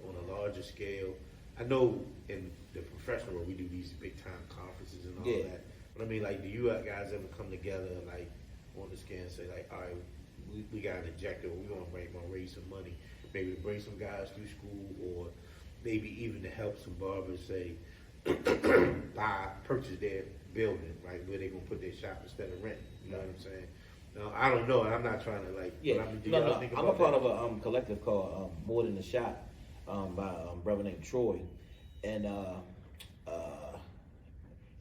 on a larger scale? I know in the professional world we do these big time conferences and all that. But I mean, like, do you guys ever come together like on the scale and say like, all right, we got an objective, we're gonna raise some money, maybe to bring some guys through school, or maybe even to help some barbers say purchase their building, right, where they're gonna put their shop instead of rent. You know what I'm saying? No, I don't know, and I'm not trying to like. I'm a part of a collective called More Than the Shop by a brother named Troy, and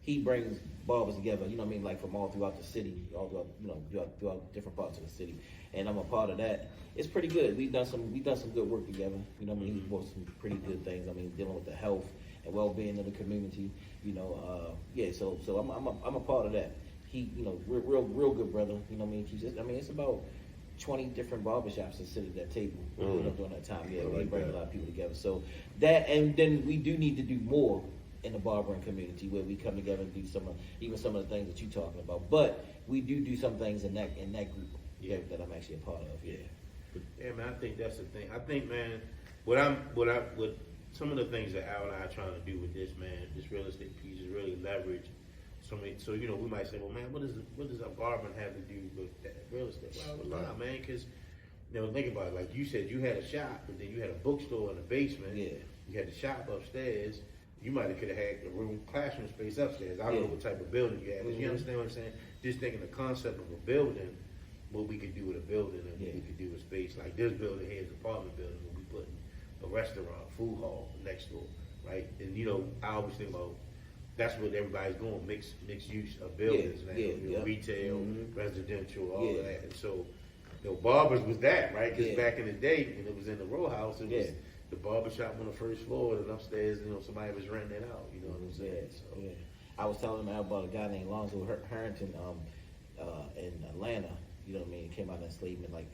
he brings barbers together, you know what I mean, like from all throughout the city, all throughout, you know, throughout different parts of the city. And I'm a part of that. It's pretty good. We've done some good work together. You know what I mean? He's brought some pretty good things. I mean, dealing with the health and well-being of the community. You know, so I'm a part of that. He, you know, real good brother. You know what I mean? It's about 20 different barbershops that sit at that table, you know, during that time. Yeah, we bring a lot of people together. So that, and then we do need to do more in the barbering community where we come together and do some of the things that you're talking about. But we do some things in that group that I'm actually a part of. Yeah. Yeah, man, I think that's the thing. I think, man, what some of the things that Al and I are trying to do with this, man, this real estate piece is really leverage. So you know, we might say, well, man, what does a barbering have to do with that real estate? Well, nah, man, because you know, think about it. Like you said, you had a shop, but then you had a bookstore in the basement. Yeah. You had the shop upstairs. You might have could have had the classroom space upstairs. I don't know what type of building you had. But you understand what I'm saying? Just thinking the concept of a building, what we could do with a building and what we could do with space. Like this building here is an apartment building. We'll be putting a restaurant, food hall next door, right? And you know, I always think about that's what everybody's going, mixed use of buildings now. You know, retail, residential, all of that. And so, you know, barbers was that, right? Because back in the day, when it was in the row house, it was the barbershop on the first floor, and upstairs, you know, somebody was renting it out. You know what I'm saying? So, I was telling him about a guy named Lonzo Harrington in Atlanta. You know what I mean? He came out of enslavement like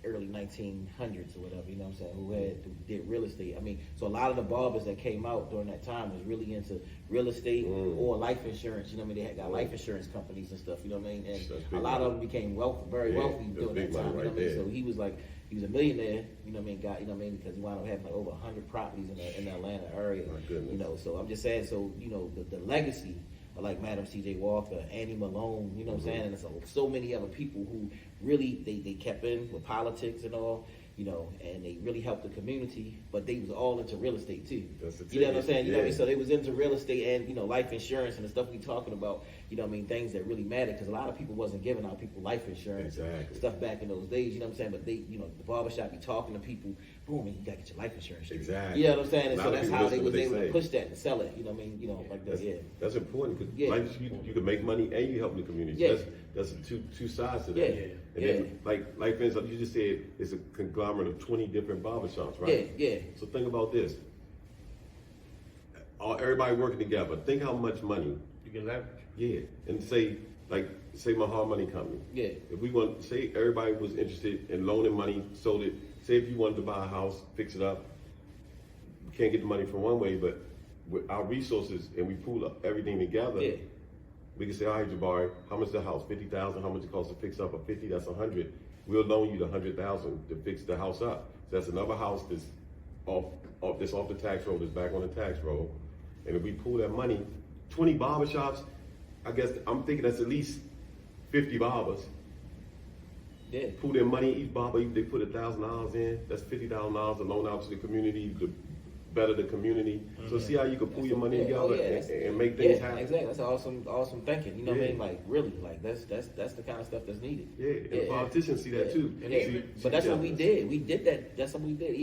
early 1900s or whatever. You know what I'm saying? Who did real estate. I mean, so a lot of the barbers that came out during that time was really into real estate or life insurance. You know what I mean? They had got life insurance companies and stuff. You know what I mean? And a lot of them became very wealthy during that time. You know what I mean? So he was a millionaire, you know what I mean, guy, you know what I mean, because he wound up having like over 100 properties in the Atlanta area. My goodness. You know, so I'm just saying, so, you know, the legacy of like Madam C.J. Walker, Annie Malone, you know what I'm saying, and so many other people who really, they kept in with politics and all, you know, and they really helped the community, but they was all into real estate too. You know what I'm saying? You know what I mean? So they was into real estate and, you know, life insurance and the stuff we talking about, you know what I mean, things that really matter, because a lot of people wasn't giving out people life insurance and stuff back in those days, you know what I'm saying? But they, you know, the barbershop be talking to people, boom, man, you gotta get your life insurance. Exactly. You know what I'm saying? And so that's how they was able to push that and sell it, you know what I mean? You know, like that, That's important, because you can make money and you help the community. That's two sides to that. And then, like for instance, you just said it's a conglomerate of 20 different barbershops, right? So think about this. Everybody working together. Think how much money you can leverage. And say my hard money company. If we want, say everybody was interested in loaning money, sold it. Say if you wanted to buy a house, fix it up. We can't get the money from one way, but with our resources, and we pool up everything together. We can say, all right, Jabari, how much is the house? $50,000. How much it costs to fix up a 50? That's 100. We'll loan you the 100,000 to fix the house up. So that's another house that's off the tax roll, that's back on the tax roll. And if we pool that money, 20 barbershops, I guess I'm thinking that's at least 50 barbers. Pool their money, each barber, they put $1,000 in. That's $50,000 to loan out to the community to better the community. So see how you can pool your money together and make things happen. Exactly. That's awesome thinking. You know what I mean? Like really, like that's the kind of stuff that's needed. And the politicians see that too. But that's what we did. We did that. That's what we did.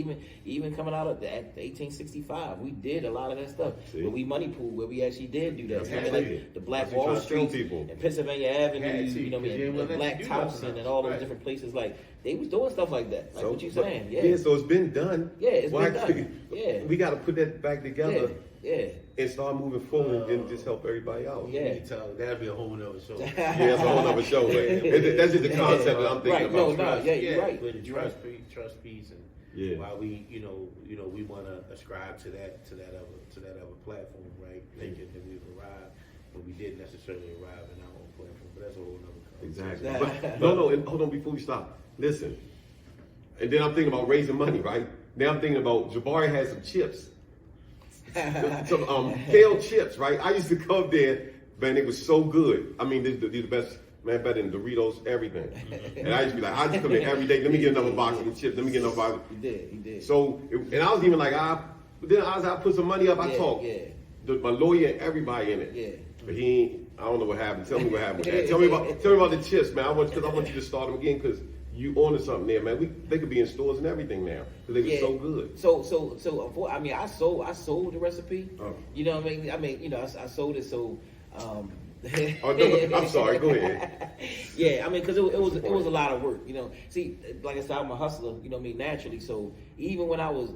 Even coming out of 1865, we did a lot of that stuff. Where we money pooled, where we actually did do that. The Black Wall Street and Pennsylvania Avenue, you know what I mean? Black Thompson and all those different places. Like they was doing stuff like that. Like what you saying? So it's been done. It's been done. We got to put that back together. And start moving forward and just help everybody out. That'd be a whole nother show. It's a whole nother show. That's just the concept that I'm thinking about. You're right. But trust piece, and why we, you know, we want to ascribe to that other platform, right? Thinking that we've arrived, but we didn't necessarily arrive in our own platform. But that's a whole nother conversation. Exactly. But no, and hold on before we stop. Listen, and then I'm thinking about raising money, right? Now I'm thinking about Jabari had some chips. Some kale chips, right? I used to come there, man, it was so good. I mean, they're the best, man, better than Doritos, everything. And I used to be like, I just come in every day, let me get another box of chips, let me get another box. He did. So, and I was even like, I put some money up, I talked. My lawyer and everybody in it. But I don't know what happened. Tell me what happened with that. Tell me about the chips, man. Because I want you to start them again, because you order something there, man. They could be in stores and everything now because they were so good. So I mean, I sold the recipe. Oh. You know what I mean? I sold it so. Oh, no, I'm sorry. Go ahead. Yeah, I mean, because it was a lot of work. You know, see, like I said, I'm a hustler. You know what I mean, naturally. So even when I was,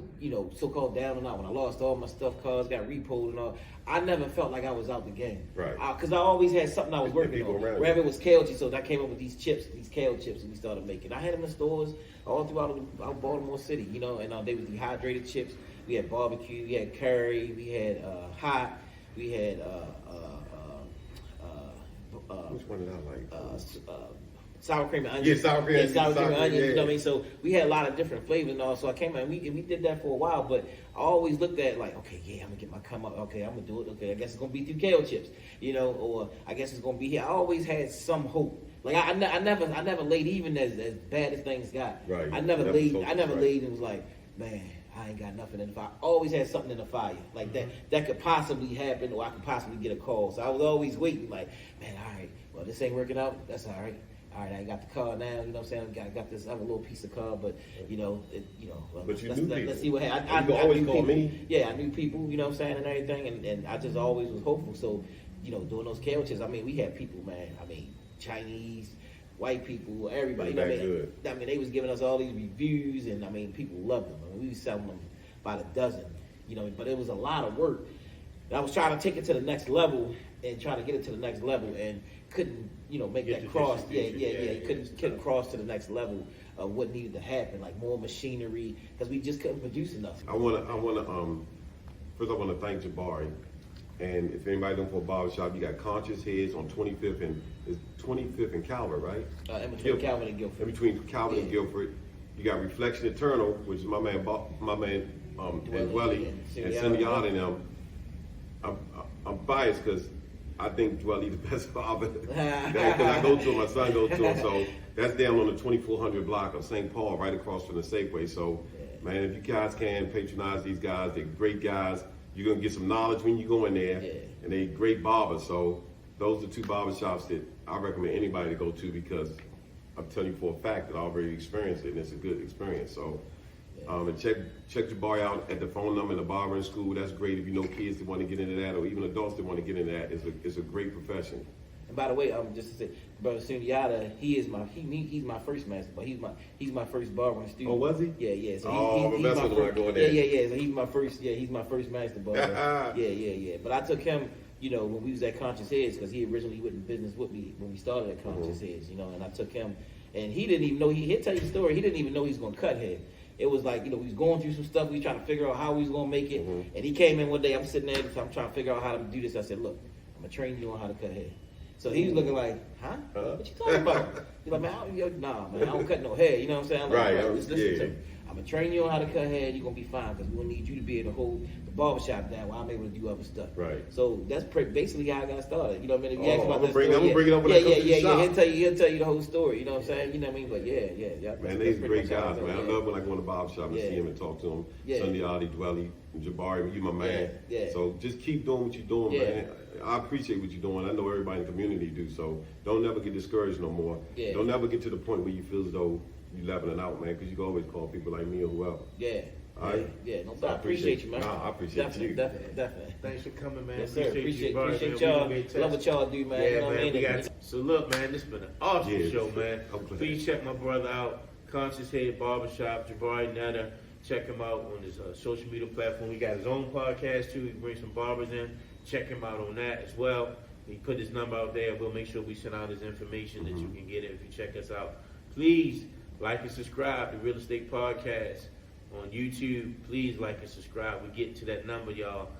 so-called down and out, when I lost all my stuff, cars got repoed and all, I never felt like I was out the game. Right. Because I always had something I was working on. Whether it was kale chips, so I came up with these kale chips, and we started making. I had them in stores all throughout Baltimore City. And they was dehydrated chips. We had barbecue, we had curry, we had hot, we had. Which one did I like? Sour cream and onions. Yeah, sour cream and onions. yeah. You know what I mean? So we had a lot of different flavors and all. So I came out and we did that for a while. But I always looked at it like, okay, yeah, I'm gonna get my come up. Okay, I'm gonna do it. Okay, I guess it's gonna be through kale chips. Or I guess it's gonna be here. I always had some hope. Like I never laid even as bad as things got. Right. I never laid and was like, man, I ain't got nothing in the fire. I always had something in the fire like that could possibly happen, or I could possibly get a call. So I was always waiting, like, man, all right, well, this ain't working out. That's all right. All right, I got the car now. You know what I'm saying? I got this. I have a little piece of car, but But you let's see what happens. You can always call me. Yeah, I knew people. You know what I'm saying, and everything, and I just always was hopeful. So, doing those kale chips. I mean, we had people, man. I mean, Chinese, white people, everybody. I mean, they was giving us all these reviews, and I mean, people loved them. I mean, we was selling them by the dozen. But it was a lot of work. And I was trying to take it to the next level and trying to get it to the next level, and couldn't, make that cross. Couldn't cross to the next level of what needed to happen, like more machinery, because we just couldn't produce enough. I wanna first I wanna thank Jabari. And if anybody don't for Barbershop, you got Conscious Heads on 25th and Calvert, right? In between Calvert and Guilford. In between Calvert and Guilford. You got Reflection Eternal, which is my man and Dwelly and Cindy Odd and them. I'm biased because I think Dwelly the best barber. Because I go to him, my son goes to him. So that's down on the 2400 block of St. Paul, right across from the Safeway. So, man, if you guys can patronize these guys, they're great guys. You're going to get some knowledge when you go in there. Yeah. And they're great barbers. So those are two barbershops that I recommend anybody to go to because I'm telling you for a fact that I already experienced it and it's a good experience. So and check Jabari out at the phone number in the barbering school. That's great if you know kids that want to get into that or even adults that want to get into that. It's a great profession. And by the way, just to say, Brother Sundiata, he's my first master, but he's my first barbering student. Oh, was he? Yeah. So I'm a messing when I go in there. Yeah. So he's my first master barber. yeah. But I took him, when we was at Conscious Heads, because he originally went in business with me when we started at Conscious Heads, and I took him, and he didn't even know, he'll tell you the story, he didn't even know he was going to cut hair. It was like, we was going through some stuff, we was trying to figure out how we was going to make it, and he came in one day, I'm sitting there, I'm trying to figure out how to do this. I said, look, I'm going to train you on how to cut hair. So he was looking like, huh? What you talking about? He's like, man, I don't cut no hair. You know what I'm saying? I'm like, right. Listen to me. I'm going to train you on how to cut hair. You're going to be fine because we're going to need you to be able to hold the barbershop down while I'm able to do other stuff. Right. So that's basically how I got started. You know what I mean? If you ask about I'm going to bring it up when I come to the shop. He'll tell you the whole story. You know what I'm saying? You know what I mean? But yeah. Man, they're great guys, man. I love when I go in the barbershop and see him and talk to him. Sunday, Adi, Dwelly, and Jabari, you my man. Yeah. So just keep doing what you're doing, man. I appreciate what you're doing. I know everybody in the community do. So don't never get discouraged no more. Yeah. Don't never get to the point where you feel as though you're leveling out, man, because you can always call people like me or whoever. Yeah. All right? Yeah. No, I appreciate you, man. I appreciate you. Definitely. Thanks for coming, man. Yes, sir. Appreciate you, y'all. Love what y'all do, man. Yeah, you know man. what I mean? So look, man, this has been an awesome show, man. Please check my brother out. Conscious Head Barbershop, Jabari Natur. Check him out on his social media platform. He got his own podcast too. He brings some barbers in. Check him out on that as well. He put his number out there. We'll make sure we send out his information that you can get it if you check us out. Please like and subscribe to Real Estate Podcast on YouTube. Please like and subscribe. We're getting to that number, y'all.